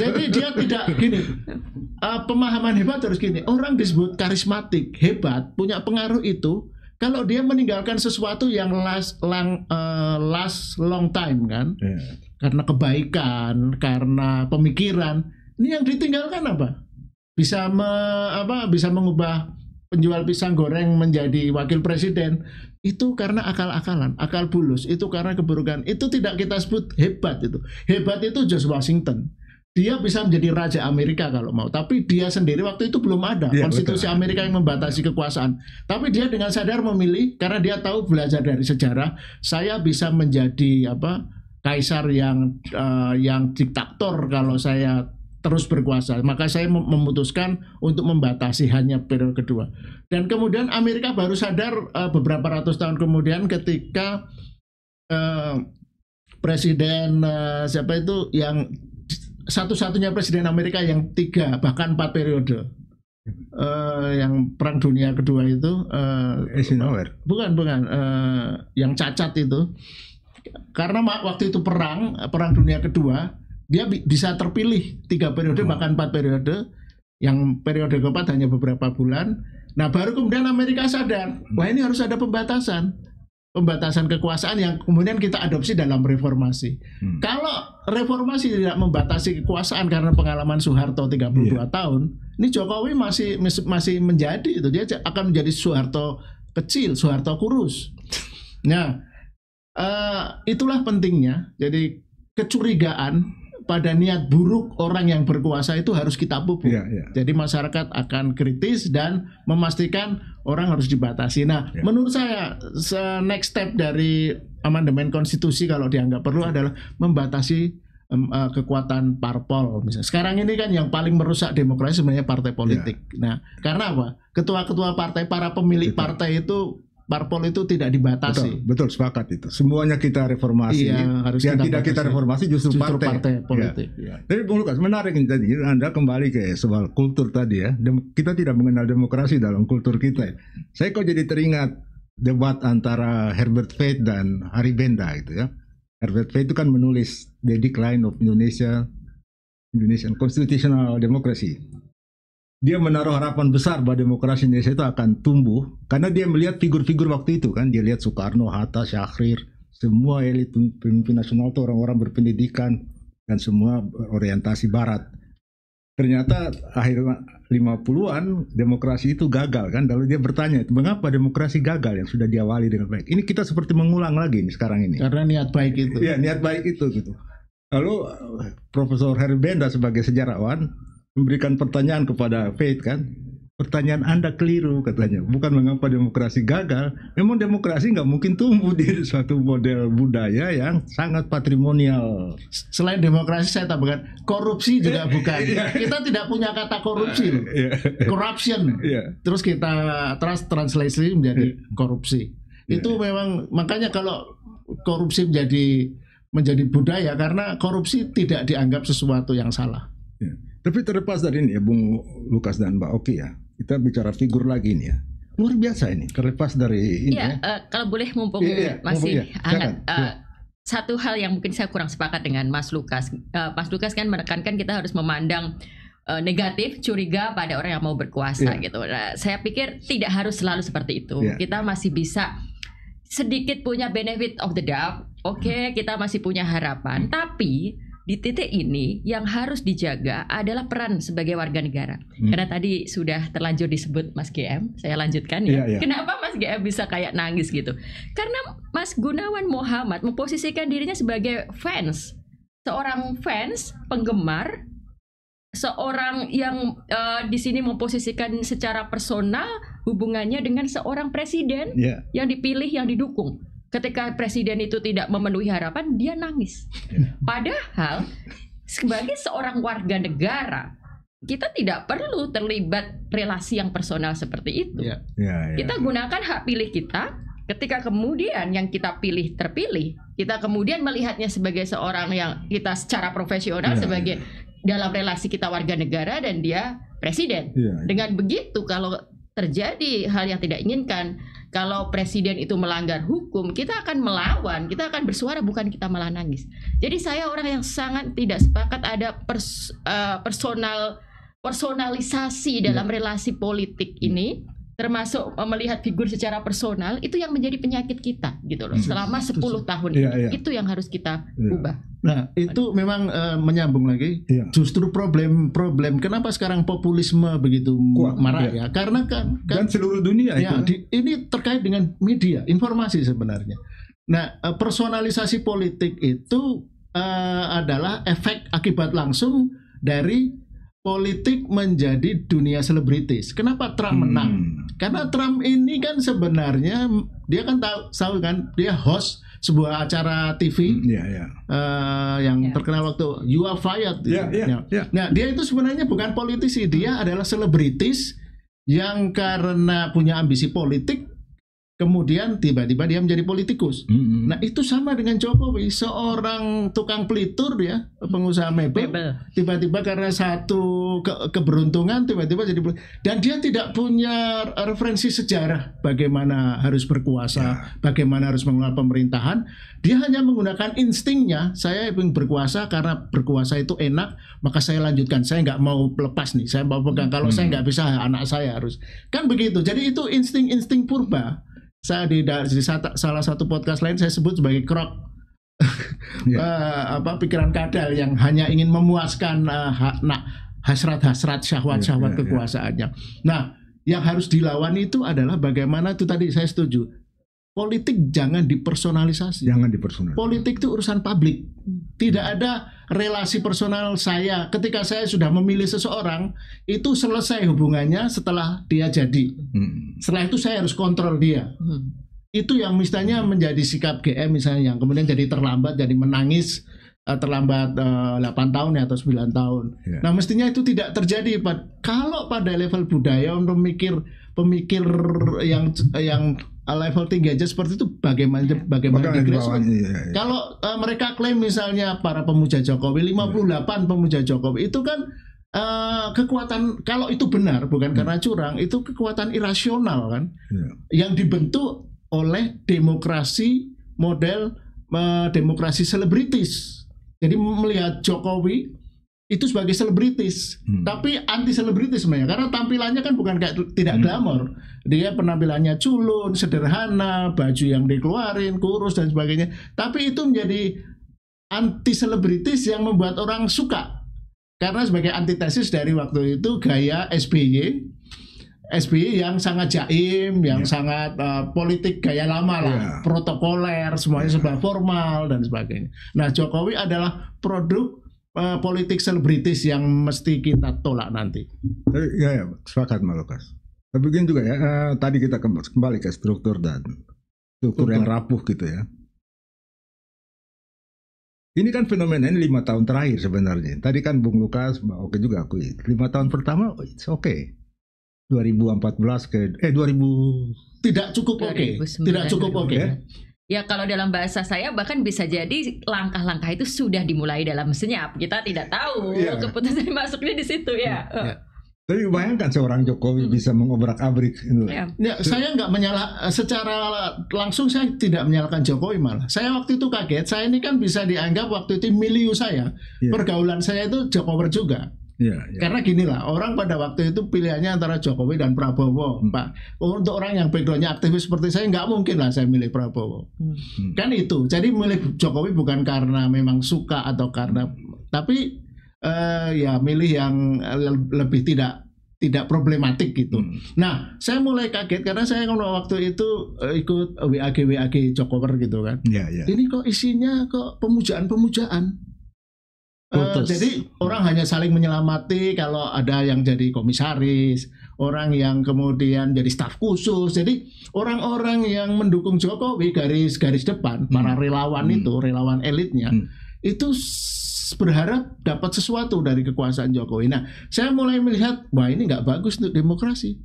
Jadi dia tidak gini. Pemahaman hebat harus gini. Orang disebut karismatik, hebat, punya pengaruh itu kalau dia meninggalkan sesuatu yang last long time kan. Karena kebaikan, karena pemikiran. Ini yang ditinggalkan apa? Bisa mengubah penjual pisang goreng menjadi wakil presiden. Itu karena akal-akalan, akal bulus. Itu karena keburukan. Itu tidak kita sebut hebat itu. Hebat itu George Washington. Dia bisa menjadi raja Amerika kalau mau. Tapi dia sendiri waktu itu belum ada konstitusi Amerika yang membatasi kekuasaan. Tapi dia dengan sadar memilih karena dia tahu belajar dari sejarah. Saya bisa menjadi kaisar yang diktator kalau saya terus berkuasa. Maka saya memutuskan untuk membatasi hanya periode kedua. Dan kemudian Amerika baru sadar beberapa ratus tahun kemudian ketika presiden siapa itu yang satu-satunya presiden Amerika yang 3 bahkan 4 periode yang perang dunia kedua itu bukan yang cacat itu karena waktu itu perang dunia kedua dia bisa terpilih 3 periode bahkan 4 periode, yang periode keempat hanya beberapa bulan. Nah baru kemudian Amerika sadar, wah ini harus ada pembatasan kekuasaan yang kemudian kita adopsi dalam reformasi. Kalau reformasi tidak membatasi kekuasaan karena pengalaman Soeharto 32 tahun, ini Jokowi masih menjadi itu, dia akan menjadi Soeharto kecil, Soeharto kurus. Nah itulah pentingnya. Jadi kecurigaan pada niat buruk orang yang berkuasa itu harus kita pupuk. Jadi masyarakat akan kritis dan memastikan orang harus dibatasi. Nah, menurut saya next step dari amandemen konstitusi kalau dianggap perlu adalah membatasi kekuatan parpol. Misalnya sekarang ini kan yang paling merusak demokrasi sebenarnya partai politik. Nah, karena apa? Ketua-ketua partai, para pemilik partai itu parpol itu tidak dibatasi. Betul sepakat itu. Semuanya kita reformasi. Iya, harus yang kita tidak kita reformasi justru partai politik. Ya. Tapi Bung Lukas, menarik ini tadi. Anda kembali ke soal kultur tadi ya. Kita tidak mengenal demokrasi dalam kultur kita. Saya kok jadi teringat debat antara Herbert Faith dan Hari Benda gitu ya. Herbert Faith itu kan menulis The Decline of Indonesian Constitutional Democracy. Dia menaruh harapan besar bahwa demokrasi Indonesia itu akan tumbuh karena dia melihat figur-figur waktu itu kan. Dia lihat Soekarno, Hatta, Syahrir, semua elit pemimpin nasional itu orang-orang berpendidikan dan semua orientasi barat. Ternyata akhir 50-an demokrasi itu gagal kan. Lalu dia bertanya, mengapa demokrasi gagal yang sudah diawali dengan baik? Ini kita seperti mengulang lagi nih sekarang ini. Karena niat baik itu. Iya, niat baik itu gitu. Lalu Profesor Herbert Benda sebagai sejarawan memberikan pertanyaan kepada Faith kan, pertanyaan Anda keliru katanya, bukan mengapa demokrasi gagal, memang demokrasi nggak mungkin tumbuh di suatu model budaya yang sangat patrimonial. Selain demokrasi saya tambahkan korupsi juga bukan. Kita tidak punya kata korupsi loh, corruption. Terus kita translasi menjadi korupsi. Itu memang makanya kalau korupsi menjadi budaya karena korupsi tidak dianggap sesuatu yang salah. Tapi terlepas dari ini ya Bung Lukas dan Mbak Oki ya, kita bicara figur lagi nih ya. Luar biasa ini, terlepas dari ini ya. Kalau boleh mumpung masih hangat. Satu hal yang mungkin saya kurang sepakat dengan Mas Lukas. Mas Lukas kan menekankan kita harus memandang negatif, curiga pada orang yang mau berkuasa gitu. Nah, saya pikir tidak harus selalu seperti itu. Kita masih bisa sedikit punya benefit of the doubt. Oke, kita masih punya harapan, tapi di titik ini yang harus dijaga adalah peran sebagai warga negara. Karena tadi sudah terlanjur disebut Mas GM, saya lanjutkan ya. Kenapa Mas GM bisa kayak nangis gitu? Karena Mas Gunawan Muhammad memposisikan dirinya sebagai fans, seorang fans, penggemar, seorang yang di sini memposisikan secara personal hubungannya dengan seorang presiden yang dipilih, yang didukung. Ketika presiden itu tidak memenuhi harapan, dia nangis. Padahal sebagai seorang warga negara, kita tidak perlu terlibat relasi yang personal seperti itu. Kita gunakan hak pilih kita. Ketika kemudian yang kita pilih terpilih, kita kemudian melihatnya sebagai seorang yang kita secara profesional sebagai dalam relasi kita warga negara dan dia presiden. Dengan begitu kalau terjadi hal yang tidak inginkan, kalau presiden itu melanggar hukum, kita akan melawan, kita akan bersuara, bukan kita malah nangis. Jadi saya orang yang sangat tidak sepakat ada personalisasi dalam relasi politik ini, termasuk melihat figur secara personal, itu yang menjadi penyakit kita gitu loh. Selama 10 tahun ini, itu yang harus kita ubah. Nah, itu memang menyambung lagi. Justru problem kenapa sekarang populisme begitu marah ya? Karena kan dan seluruh dunia itu. Ini terkait dengan media, informasi sebenarnya. Nah, personalisasi politik itu adalah efek akibat langsung dari politik menjadi dunia selebritis. Kenapa Trump menang? Karena Trump ini kan sebenarnya dia kan tahu kan dia host sebuah acara TV yang terkenal waktu You Are Fired. Nah, dia itu sebenarnya bukan politisi, dia adalah selebritis yang karena punya ambisi politik kemudian tiba-tiba dia menjadi politikus. Nah, itu sama dengan Jokowi, seorang tukang pelitur ya, pengusaha mebel. Tiba-tiba karena satu keberuntungan tiba-tiba jadi, dan dia tidak punya referensi sejarah bagaimana harus berkuasa, bagaimana harus mengelola pemerintahan. Dia hanya menggunakan instingnya, saya ingin berkuasa karena berkuasa itu enak, maka saya lanjutkan. Saya nggak mau lepas nih, saya mau pegang. Kalau saya nggak bisa, anak saya harus. Kan begitu. Jadi itu insting-insting purba. Saya di salah satu podcast lain saya sebut sebagai krok, pikiran kadal yang hanya ingin memuaskan hasrat-hasrat syahwat-syahwat kekuasaannya. Nah, yang harus dilawan itu adalah bagaimana itu tadi saya setuju. Politik jangan dipersonalisasi. Politik itu urusan publik. Tidak ada relasi personal saya. Ketika saya sudah memilih seseorang, itu selesai hubungannya setelah dia jadi. Setelah itu saya harus kontrol dia. Itu yang misalnya menjadi sikap GM misalnya, yang kemudian jadi terlambat, jadi menangis terlambat 8 tahun atau 9 tahun. Nah, mestinya itu tidak terjadi. Kalau pada level budaya, pemikir yang level tinggi aja seperti itu bagaimana degradasi. Kalau mereka klaim misalnya para pemuja Jokowi 58 pemuja Jokowi itu kan kekuatan, kalau itu benar bukan karena curang, itu kekuatan irasional kan yang dibentuk oleh demokrasi model demokrasi selebritis. Jadi melihat Jokowi itu sebagai selebritis, tapi anti selebritis sebenarnya karena tampilannya kan bukan kayak tidak glamor. Dia penampilannya culun, sederhana, baju yang dikeluarin, kurus dan sebagainya. Tapi itu menjadi anti selebritis yang membuat orang suka. Karena sebagai antitesis dari waktu itu gaya SBY yang sangat jaim, yang sangat politik gaya lama lah, protokoler, semuanya serba formal dan sebagainya. Nah, Jokowi adalah produk politik selebritis yang mesti kita tolak nanti. Ya, sepakat Mas Lukas. Tapi begini juga ya, tadi kita kembali ke struktur yang rapuh gitu ya. Ini kan fenomena ini 5 tahun terakhir sebenarnya. Tadi kan Bung Lukas, oke juga akui. 5 tahun pertama, it's okay. 2014 ke 2000 tidak cukup oke. Tidak cukup oke. Ya kalau dalam bahasa saya bahkan bisa jadi langkah-langkah itu sudah dimulai dalam senyap. Kita tidak tahu keputusan masuknya di situ ya. Tapi bayangkan seorang Jokowi bisa mengobrak-abrik itu. Ya, saya nggak secara langsung saya tidak menyalahkan Jokowi malah. Saya waktu itu kaget. Saya ini kan bisa dianggap waktu itu milieu saya. Pergaulan saya itu Jokowi juga. Karena gini lah, orang pada waktu itu pilihannya antara Jokowi dan Prabowo, Pak. Untuk orang yang backgroundnya aktivis seperti saya, nggak mungkin lah saya milih Prabowo. Kan itu. Jadi milih Jokowi bukan karena memang suka atau karena, tapi ya milih yang lebih tidak problematik gitu. Nah, saya mulai kaget karena saya waktu itu ikut WAG Jokowi gitu kan. Ini kok isinya kok pemujaan-pemujaan. Jadi orang hanya saling menyelamati kalau ada yang jadi komisaris, orang yang kemudian jadi staf khusus. Jadi orang-orang yang mendukung Jokowi garis depan, para relawan itu, relawan elitnya, itu berharap dapat sesuatu dari kekuasaan Jokowi. Nah, saya mulai melihat, wah ini nggak bagus untuk demokrasi.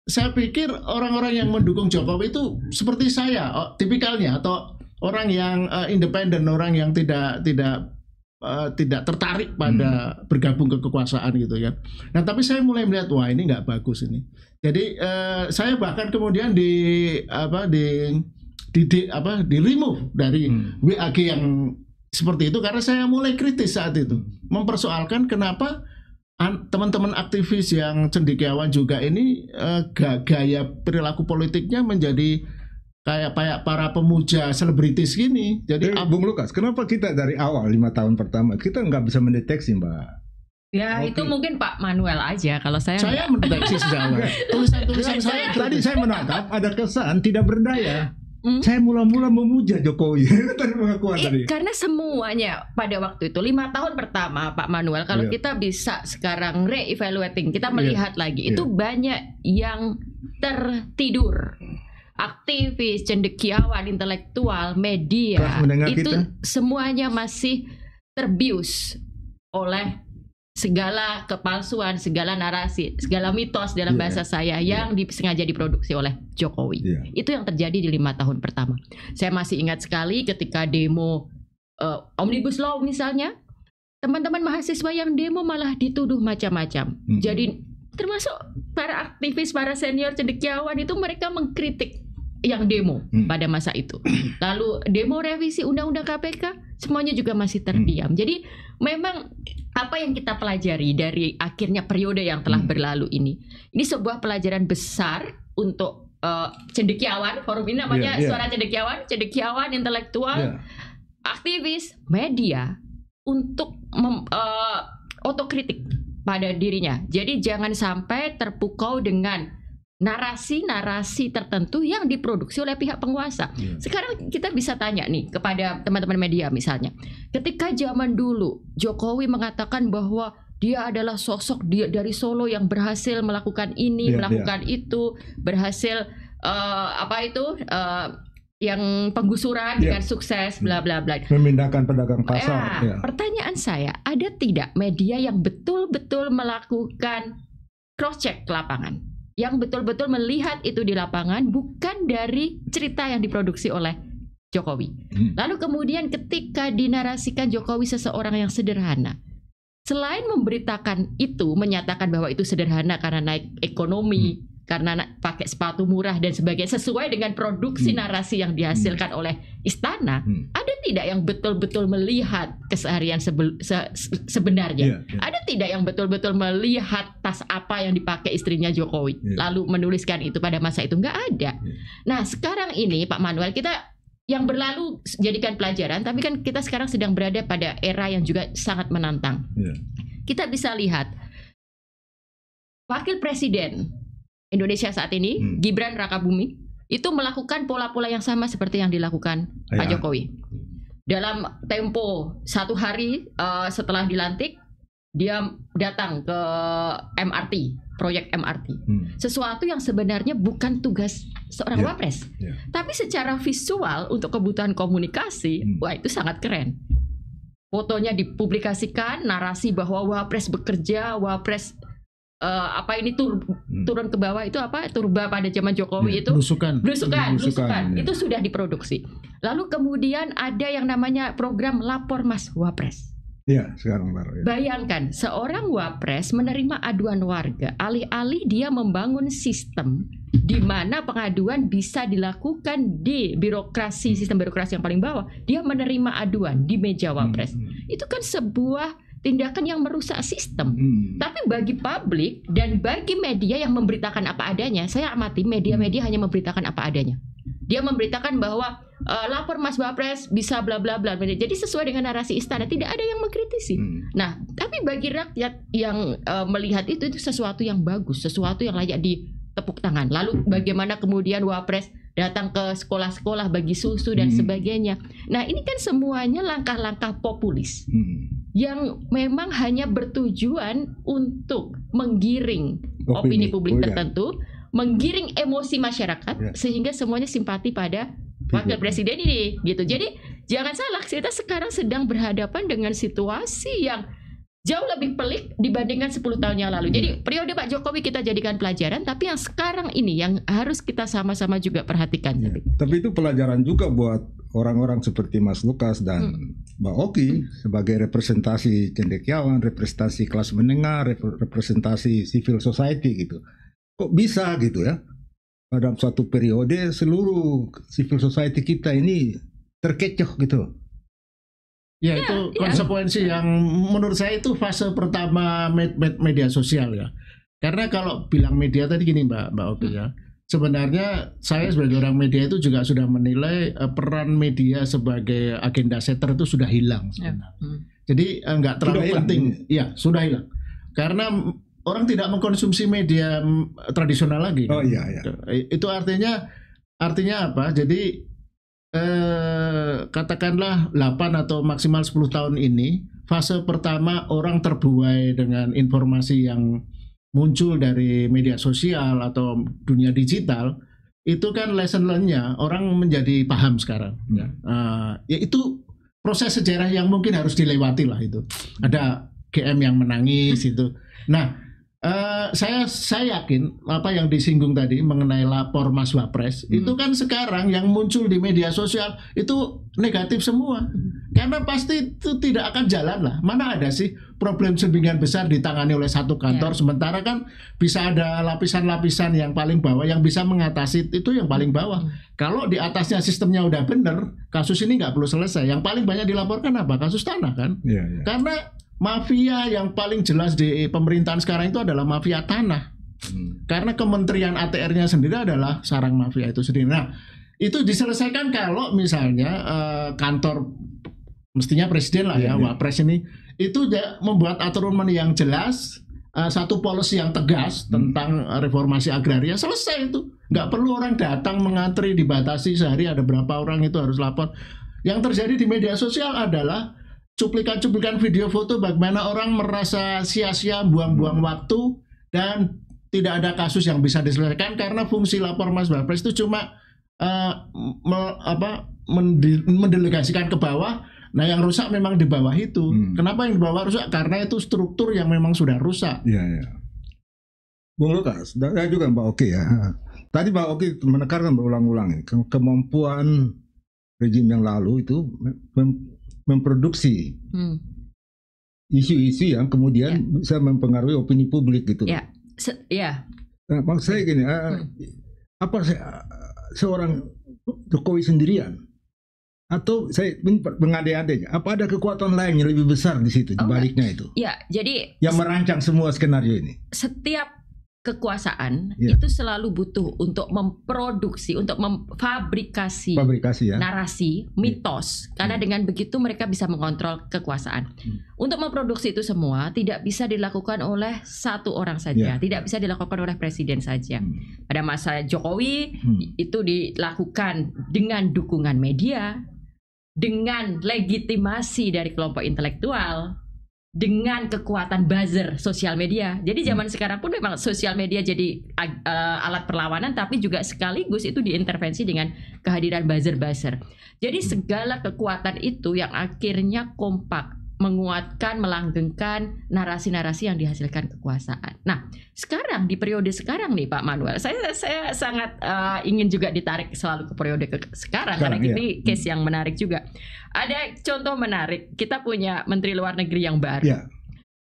Saya pikir orang-orang yang mendukung Jokowi itu seperti saya, tipikalnya, atau orang yang independen, orang yang tidak tertarik pada bergabung ke kekuasaan gitu ya. Nah tapi saya mulai melihat wah ini nggak bagus ini. Jadi saya bahkan kemudian di remove dari WAG yang seperti itu karena saya mulai kritis saat itu, mempersoalkan kenapa teman-teman aktivis yang cendekiawan juga ini gaya perilaku politiknya menjadi kayak para pemuja selebritis gini. Jadi Bung Lukas, kenapa kita dari awal 5 tahun pertama kita nggak bisa mendeteksi, Mbak? Ya itu mungkin Pak Manuel aja. Kalau saya mendeteksi sejak awal. Tulisan saya tadi saya menangkap ada kesan tidak berdaya. Saya mula-mula memuja Jokowi. Karena semuanya pada waktu itu 5 tahun pertama Pak Manuel, kalau kita bisa sekarang re-evaluating, kita melihat lagi itu banyak yang tertidur. Aktivis, cendekiawan, intelektual, media, itu semuanya masih terbius oleh segala kepalsuan, segala narasi, segala mitos dalam bahasa saya yang sengaja diproduksi oleh Jokowi. Itu yang terjadi di 5 tahun pertama. Saya masih ingat sekali ketika demo Omnibus Law misalnya, teman-teman mahasiswa yang demo malah dituduh macam-macam. Jadi termasuk para aktivis, para senior cendekiawan itu mereka mengkritik yang demo pada masa itu. Lalu demo revisi Undang-Undang KPK semuanya juga masih terdiam. Jadi memang apa yang kita pelajari dari akhirnya periode yang telah berlalu ini sebuah pelajaran besar untuk cendekiawan, forum ini namanya Suara Cendekiawan, intelektual, aktivis, media untuk otokritik pada dirinya. Jadi jangan sampai terpukau dengan narasi-narasi tertentu yang diproduksi oleh pihak penguasa. Sekarang kita bisa tanya nih kepada teman-teman media misalnya. Ketika zaman dulu Jokowi mengatakan bahwa dia adalah sosok dari Solo yang berhasil melakukan ini, melakukan itu, berhasil yang penggusuran dengan sukses, bla bla bla. Memindahkan pedagang pasar. Pertanyaan saya, ada tidak media yang betul-betul melakukan cross check ke lapangan, yang betul-betul melihat itu di lapangan, bukan dari cerita yang diproduksi oleh Jokowi. Lalu kemudian ketika dinarasikan Jokowi seseorang yang sederhana, selain memberitakan itu, menyatakan bahwa itu sederhana karena naik ekonomi, karena pakai sepatu murah dan sebagainya, sesuai dengan produksi narasi yang dihasilkan oleh istana, ada tidak yang betul-betul melihat keseharian sebenarnya? Ada tidak yang betul-betul melihat tas apa yang dipakai istrinya Jokowi, lalu menuliskan itu pada masa itu? Nggak ada. Nah sekarang ini Pak Manuel, kita yang berlalu jadikan pelajaran, tapi kan kita sekarang sedang berada pada era yang juga sangat menantang. Kita bisa lihat Wakil Presiden Indonesia saat ini, Gibran Rakabuming, itu melakukan pola-pola yang sama seperti yang dilakukan Pak Jokowi. Dalam tempo 1 hari setelah dilantik, dia datang ke MRT, proyek MRT. Sesuatu yang sebenarnya bukan tugas seorang wapres. Tapi secara visual untuk kebutuhan komunikasi, wah itu sangat keren. Fotonya dipublikasikan, narasi bahwa wapres bekerja, wapres turun ke bawah itu apa, turba pada zaman Jokowi itu blusukan. Itu sudah diproduksi. Lalu kemudian ada yang namanya program Lapor Mas Wapres. Sekarang baru. Bayangkan seorang wapres menerima aduan warga, alih-alih dia membangun sistem di mana pengaduan bisa dilakukan di birokrasi, sistem birokrasi yang paling bawah, dia menerima aduan di meja wapres. Itu kan sebuah tindakan yang merusak sistem. Tapi bagi publik dan bagi media yang memberitakan apa adanya, saya amati media-media hanya memberitakan apa adanya. Dia memberitakan bahwa lapor Mas Wapres bisa bla bla bla. Jadi sesuai dengan narasi istana, tidak ada yang mengkritisi. Nah, tapi bagi rakyat yang melihat itu sesuatu yang bagus, sesuatu yang layak ditepuk tangan. Lalu bagaimana kemudian Wapres datang ke sekolah-sekolah bagi susu dan sebagainya. Nah, ini kan semuanya langkah-langkah populis yang memang hanya bertujuan untuk menggiring opini publik tertentu, menggiring emosi masyarakat sehingga semuanya simpati pada wakil presiden ini gitu. Jadi jangan salah, kita sekarang sedang berhadapan dengan situasi yang jauh lebih pelik dibandingkan 10 tahun yang lalu. Jadi periode Pak Jokowi kita jadikan pelajaran, tapi yang sekarang ini yang harus kita sama-sama juga perhatikan. Tapi itu pelajaran juga buat orang-orang seperti Mas Lukas dan Mbak Oki sebagai representasi cendekiawan, representasi kelas menengah, representasi civil society gitu. Kok bisa gitu ya? Pada suatu periode seluruh civil society kita ini terkecoh gitu. Itu konsekuensi yang menurut saya itu fase pertama media sosial ya. Karena kalau bilang media tadi gini Mbak Oki ya, sebenarnya saya sebagai orang media itu juga sudah menilai peran media sebagai agenda setter itu sudah hilang sebenarnya. Jadi nggak terlalu penting. Iya, sudah hilang. Karena orang tidak mengkonsumsi media tradisional lagi. Itu artinya apa? Jadi katakanlah 8 atau maksimal 10 tahun ini, fase pertama orang terbuai dengan informasi yang muncul dari media sosial atau dunia digital, itu kan lesson learn-nya orang menjadi paham sekarang. Ya itu proses sejarah yang mungkin harus dilewati lah itu. Ada GM yang menangis itu. Nah, saya yakin apa yang disinggung tadi mengenai lapor Mas Wapres itu kan sekarang yang muncul di media sosial itu negatif semua, karena pasti itu tidak akan jalan lah. Mana ada sih problem sedemikian besar ditangani oleh satu kantor, sementara kan bisa ada lapisan-lapisan yang paling bawah yang bisa mengatasi itu yang paling bawah. Kalau di atasnya sistemnya udah bener, kasus ini nggak perlu selesai. Yang paling banyak dilaporkan apa? Kasus tanah kan? Karena mafia yang paling jelas di pemerintahan sekarang itu adalah mafia tanah. Karena kementerian ATR-nya sendiri adalah sarang mafia itu sendiri. Nah, itu diselesaikan kalau misalnya kantor, mestinya presiden lah ya, Wapres ini, itu membuat aturan yang jelas, satu policy yang tegas tentang reformasi agraria, selesai itu. Nggak perlu orang datang mengantri, dibatasi sehari ada berapa orang itu harus lapor. Yang terjadi di media sosial adalah cuplikan-cuplikan video foto bagaimana orang merasa sia-sia buang-buang waktu dan tidak ada kasus yang bisa diselesaikan karena fungsi lapor Mas Wapres itu cuma mendelegasikan ke bawah. Nah, yang rusak memang di bawah itu. Kenapa yang di bawah rusak? Karena itu struktur yang memang sudah rusak. Bung Lukas, dan juga Mbak Oki ya. Tadi Mbak Oki menekankan berulang-ulang kemampuan rejim yang lalu itu memproduksi isu-isu yang kemudian bisa mempengaruhi opini publik gitu. Nah, maksud saya gini, apa seorang Jokowi sendirian? Atau saya mengandai-andai, apa ada kekuatan lain yang lebih besar di situ, di baliknya itu? Ya, jadi yang merancang semua skenario ini. Setiap kekuasaan itu selalu butuh untuk memproduksi, untuk memfabrikasi narasi, mitos. Karena dengan begitu mereka bisa mengontrol kekuasaan. Untuk memproduksi itu semua tidak bisa dilakukan oleh satu orang saja, tidak bisa dilakukan oleh presiden saja. Pada masa Jokowi itu dilakukan dengan dukungan media, dengan legitimasi dari kelompok intelektual, dengan kekuatan buzzer sosial media. Jadi zaman sekarang pun memang sosial media jadi alat perlawanan, tapi juga sekaligus itu diintervensi dengan kehadiran buzzer-buzzer. Jadi segala kekuatan itu yang akhirnya kompak menguatkan, melanggengkan narasi-narasi yang dihasilkan kekuasaan. Nah, sekarang di periode sekarang nih Pak Manuel, saya sangat ingin juga ditarik selalu ke periode sekarang karena ini case yang menarik juga. Ada contoh menarik, kita punya Menteri Luar Negeri yang baru.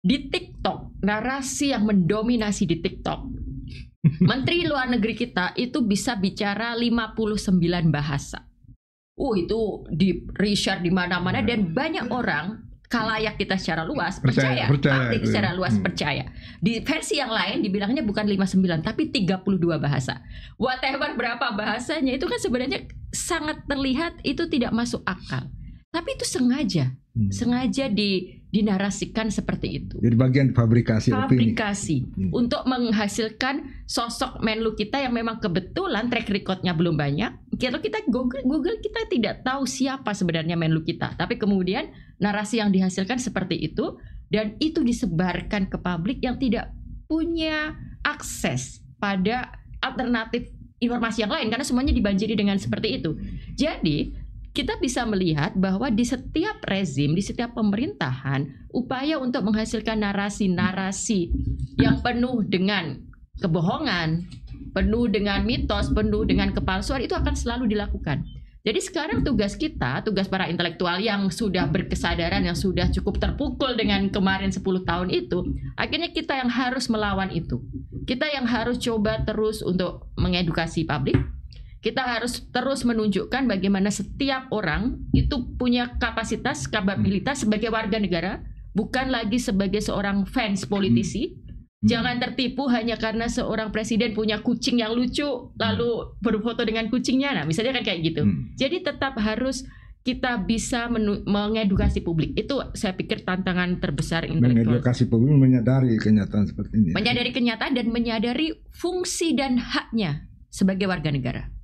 Di TikTok, narasi yang mendominasi di TikTok. Menteri Luar Negeri kita itu bisa bicara 59 bahasa. Itu di reshare di mana-mana dan banyak orang khalayak kita secara luas percaya. Secara luas percaya. Di versi yang lain dibilangnya bukan 59 tapi 32 bahasa. Whatever berapa bahasanya itu kan sebenarnya sangat terlihat itu tidak masuk akal. Tapi itu sengaja dinarasikan seperti itu. Jadi bagian fabrikasi opini. Untuk menghasilkan sosok Menlu kita yang memang kebetulan track recordnya belum banyak. Kalau kita Google kita tidak tahu siapa sebenarnya Menlu kita. Tapi kemudian narasi yang dihasilkan seperti itu dan itu disebarkan ke publik yang tidak punya akses pada alternatif informasi yang lain karena semuanya dibanjiri dengan seperti itu. Jadi kita bisa melihat bahwa di setiap rezim, di setiap pemerintahan, upaya untuk menghasilkan narasi-narasi yang penuh dengan kebohongan, penuh dengan mitos, penuh dengan kepalsuan itu akan selalu dilakukan. Jadi sekarang tugas kita, tugas para intelektual yang sudah berkesadaran, yang sudah cukup terpukul dengan kemarin 10 tahun itu, akhirnya kita yang harus melawan itu. Kita yang harus coba terus untuk mengedukasi publik. Kita harus terus menunjukkan bagaimana setiap orang itu punya kapasitas, kapabilitas sebagai warga negara, bukan lagi sebagai seorang fans politisi. Jangan tertipu hanya karena seorang presiden punya kucing yang lucu, lalu berfoto dengan kucingnya. Nah, misalnya kan kayak gitu. Jadi tetap harus kita bisa mengedukasi publik. Itu saya pikir tantangan terbesar intelektual. Mengedukasi publik, menyadari kenyataan seperti ini. Menyadari kenyataan dan menyadari fungsi dan haknya sebagai warga negara.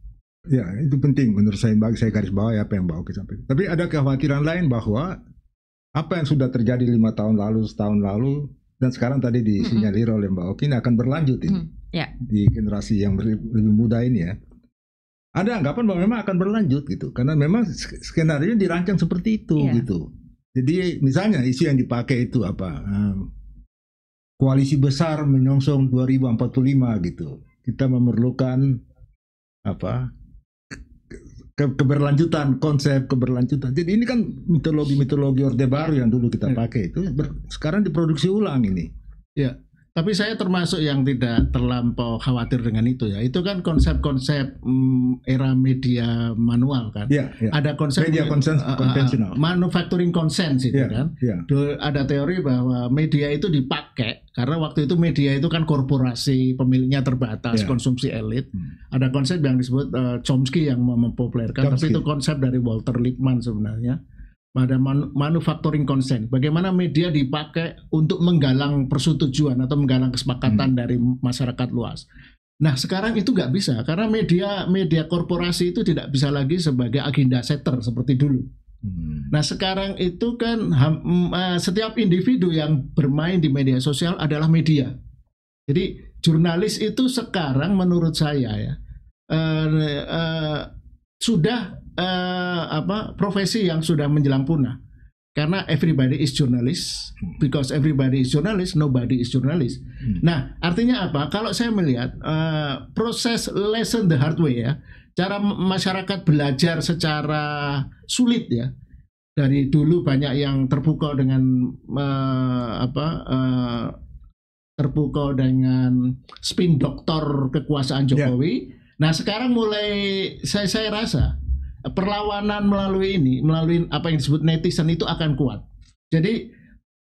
Ya, itu penting menurut saya, bagi saya garis bawah apa yang Mbak Oki sampaikan. Tapi ada kekhawatiran lain bahwa apa yang sudah terjadi 5 tahun lalu, setahun lalu, dan sekarang tadi disinyalir oleh Mbak Oki ini akan berlanjut ini di generasi yang lebih muda ini ya. Ada anggapan bahwa memang akan berlanjut gitu, karena memang skenario dirancang seperti itu gitu. Jadi misalnya isu yang dipakai itu apa? Koalisi besar menyongsong 2045 gitu. Kita memerlukan apa? Keberlanjutan, konsep keberlanjutan. Jadi ini kan mitologi Orde Baru yang dulu kita pakai itu sekarang diproduksi ulang ini. Ya, tapi saya termasuk yang tidak terlampau khawatir dengan itu ya. Itu kan konsep-konsep era media manual kan. Ada konsep media konvensional. Manufacturing consent itu kan. Ada teori bahwa media itu dipakai karena waktu itu media itu kan korporasi, pemiliknya terbatas, konsumsi elit. Ada konsep yang disebut Chomsky yang mempopulerkan, tapi itu konsep dari Walter Lippmann sebenarnya. Pada manufacturing consent, bagaimana media dipakai untuk menggalang persetujuan atau menggalang kesepakatan dari masyarakat luas. Nah sekarang itu nggak bisa karena media korporasi itu tidak bisa lagi sebagai agenda setter seperti dulu. Nah sekarang itu kan setiap individu yang bermain di media sosial adalah media. Jadi jurnalis itu sekarang menurut saya ya sudah profesi yang sudah menjelang punah. Karena everybody is journalist, because everybody is journalist, nobody is journalist. Nah, artinya apa? Kalau saya melihat proses lesson the hard way ya, cara masyarakat belajar secara sulit ya. Dari dulu banyak yang terpukau dengan terpukau dengan spin doktor kekuasaan Jokowi. Nah, sekarang mulai saya rasa perlawanan melalui apa yang disebut netizen itu akan kuat. Jadi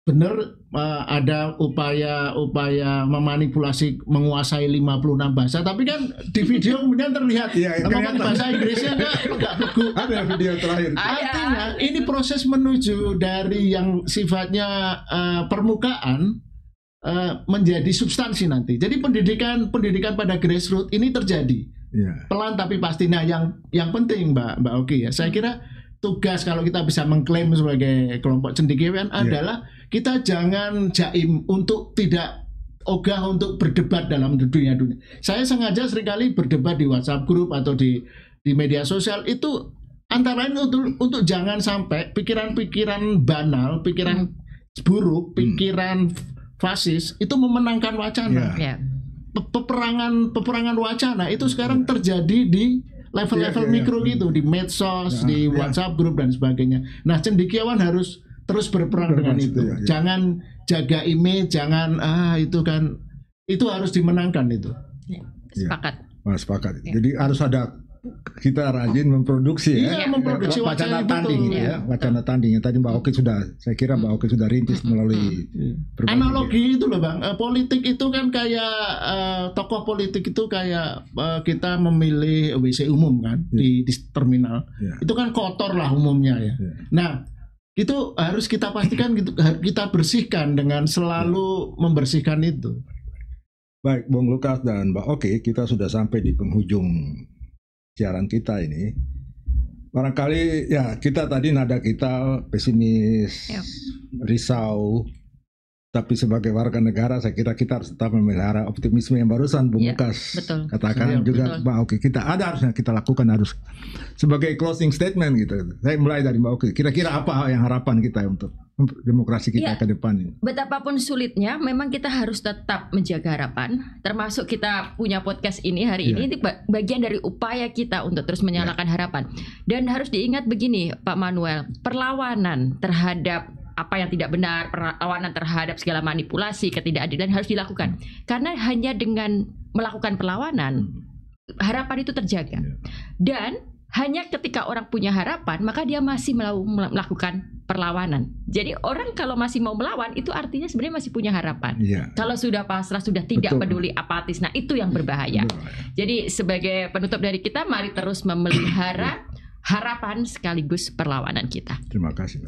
benar ada upaya memanipulasi menguasai 56 bahasa, tapi kan di video kemudian terlihat ngomong bahasa Inggrisnya enggak begitu. Ada video terakhir. Artinya ini proses menuju dari yang sifatnya permukaan menjadi substansi nanti. Jadi pendidikan pada grassroots ini terjadi. Pelan tapi pasti. Nah, yang penting Mbak Oki ya, saya kira tugas kalau kita bisa mengklaim sebagai kelompok cendekiawan adalah kita jangan jaim untuk tidak ogah untuk berdebat dalam dunia. Saya sengaja seringkali berdebat di WhatsApp group atau di media sosial itu antara lain untuk jangan sampai pikiran-pikiran banal, pikiran buruk, pikiran fasis itu memenangkan wacana. Peperangan wacana itu sekarang terjadi di level-level mikro gitu, di medsos, di WhatsApp group dan sebagainya. Nah, cendekiawan harus terus berperang dengan itu. Jangan jaga image, jangan itu harus dimenangkan itu. Sepakat. Sepakat. Jadi harus ada, kita rajin memproduksi memproduksi wacana tanding wacana tanding. Tadi Mbak Oki saya kira Mbak Oki sudah rintis melalui analogi itu loh Bang. Politik itu kan kayak tokoh politik itu kayak kita memilih WC umum kan di terminal. Itu kan kotor lah umumnya ya. Nah, itu harus kita pastikan gitu, kita bersihkan dengan selalu membersihkan itu. Baik, Bung Lukas dan Mbak Oki, kita sudah sampai di penghujung siaran kita ini. Barangkali ya kita tadi nada kita pesimis, risau, tapi sebagai warga negara saya kira kita harus tetap memelihara optimisme yang barusan Bung Lukas katakan juga Mbak Oki. Kita harusnya kita lakukan harus sebagai closing statement gitu. Saya mulai dari Mbak Oki. Kira-kira apa yang harapan kita untuk demokrasi kita ke depan ini? Betapapun sulitnya, memang kita harus tetap menjaga harapan. Termasuk kita punya podcast ini hari ini, itu bagian dari upaya kita untuk terus menyalakan harapan. Dan harus diingat begini, Pak Manuel, perlawanan terhadap apa yang tidak benar, perlawanan terhadap segala manipulasi, ketidakadilan harus dilakukan. Karena hanya dengan melakukan perlawanan, harapan itu terjaga. Dan hanya ketika orang punya harapan, maka dia masih melakukan perlawanan. Jadi orang kalau masih mau melawan, itu artinya sebenarnya masih punya harapan. Kalau sudah pasrah, sudah tidak peduli, apatis, nah itu yang berbahaya. Jadi sebagai penutup dari kita, mari terus memelihara harapan sekaligus perlawanan kita. Terima kasih.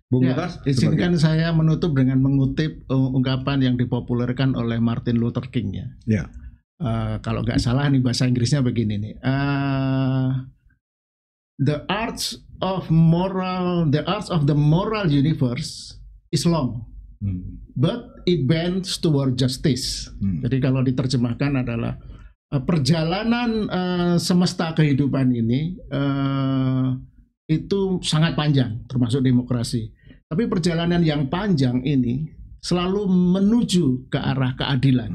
Bung Lukas, izinkan saya menutup dengan mengutip ungkapan yang dipopulerkan oleh Martin Luther King ya. Kalau nggak salah nih bahasa Inggrisnya begini nih. The arts of the moral universe is long, but it bends toward justice. Jadi kalau diterjemahkan adalah perjalanan semesta kehidupan ini itu sangat panjang, termasuk demokrasi. Tapi perjalanan yang panjang ini selalu menuju ke arah keadilan.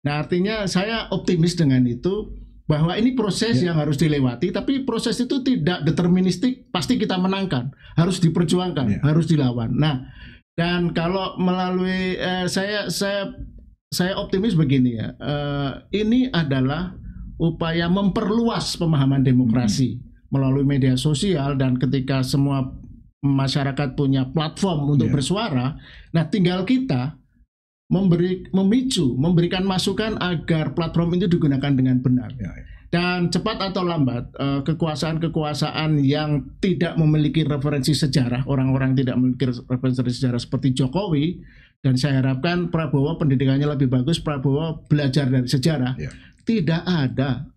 Nah, artinya saya optimis dengan itu, bahwa ini proses yang harus dilewati, tapi proses itu tidak deterministik, pasti kita menangkan, harus diperjuangkan, harus dilawan. Nah, dan kalau melalui saya optimis begini ya, ini adalah upaya memperluas pemahaman demokrasi melalui media sosial, dan ketika semua masyarakat punya platform untuk bersuara, nah tinggal kita memberikan masukan agar platform itu digunakan dengan benar. Dan cepat atau lambat kekuasaan-kekuasaan yang tidak memiliki referensi sejarah, orang-orang tidak memiliki referensi sejarah seperti Jokowi, dan saya harapkan Prabowo pendidikannya lebih bagus, Prabowo belajar dari sejarah, tidak ada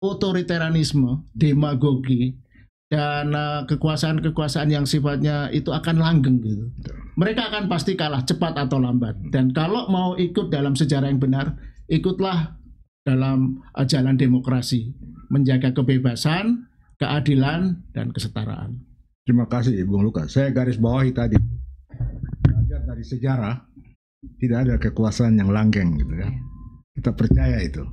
otoritarianisme, demagogi, dan kekuasaan-kekuasaan yang sifatnya itu akan langgeng gitu. Mereka akan pasti kalah cepat atau lambat. Dan kalau mau ikut dalam sejarah yang benar, ikutlah dalam jalan demokrasi, menjaga kebebasan, keadilan, dan kesetaraan. Terima kasih Bung Lukas. Saya garis bawahi tadi, belajar dari sejarah, tidak ada kekuasaan yang langgeng gitu ya. Kita percaya itu.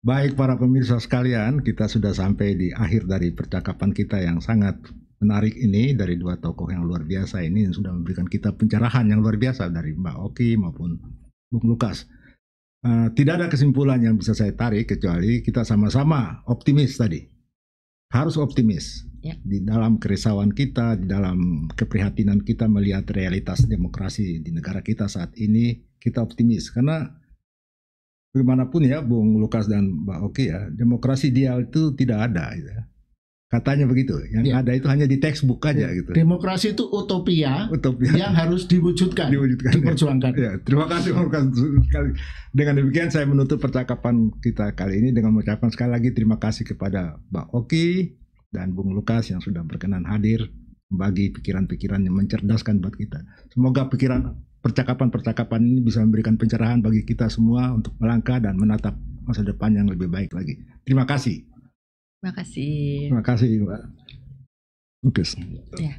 Baik para pemirsa sekalian, kita sudah sampai di akhir dari percakapan kita yang sangat menarik ini dari dua tokoh yang luar biasa ini yang sudah memberikan kita pencerahan yang luar biasa dari Mbak Oki maupun Bung Lukas. Tidak ada kesimpulan yang bisa saya tarik kecuali kita sama-sama optimis tadi. Harus optimis di dalam kerisauan kita, di dalam keprihatinan kita melihat realitas demokrasi di negara kita saat ini, kita optimis karena bagaimanapun ya Bung Lukas dan Mbak Oki ya, demokrasi ideal itu tidak ada gitu ya. Katanya begitu, yang ada itu hanya di textbook aja gitu. Demokrasi itu utopia yang harus diwujudkan, diperjuangkan. Ya, terima kasih Bung Lukas sekali. Dengan demikian saya menutup percakapan kita kali ini dengan mengucapkan sekali lagi terima kasih kepada Mbak Oki dan Bung Lukas yang sudah berkenan hadir membagi pikiran-pikiran yang mencerdaskan buat kita. Semoga percakapan-percakapan ini bisa memberikan pencerahan bagi kita semua untuk melangkah dan menatap masa depan yang lebih baik lagi. Terima kasih. Terima kasih. Terima kasih, Mbak. Oke. Ya.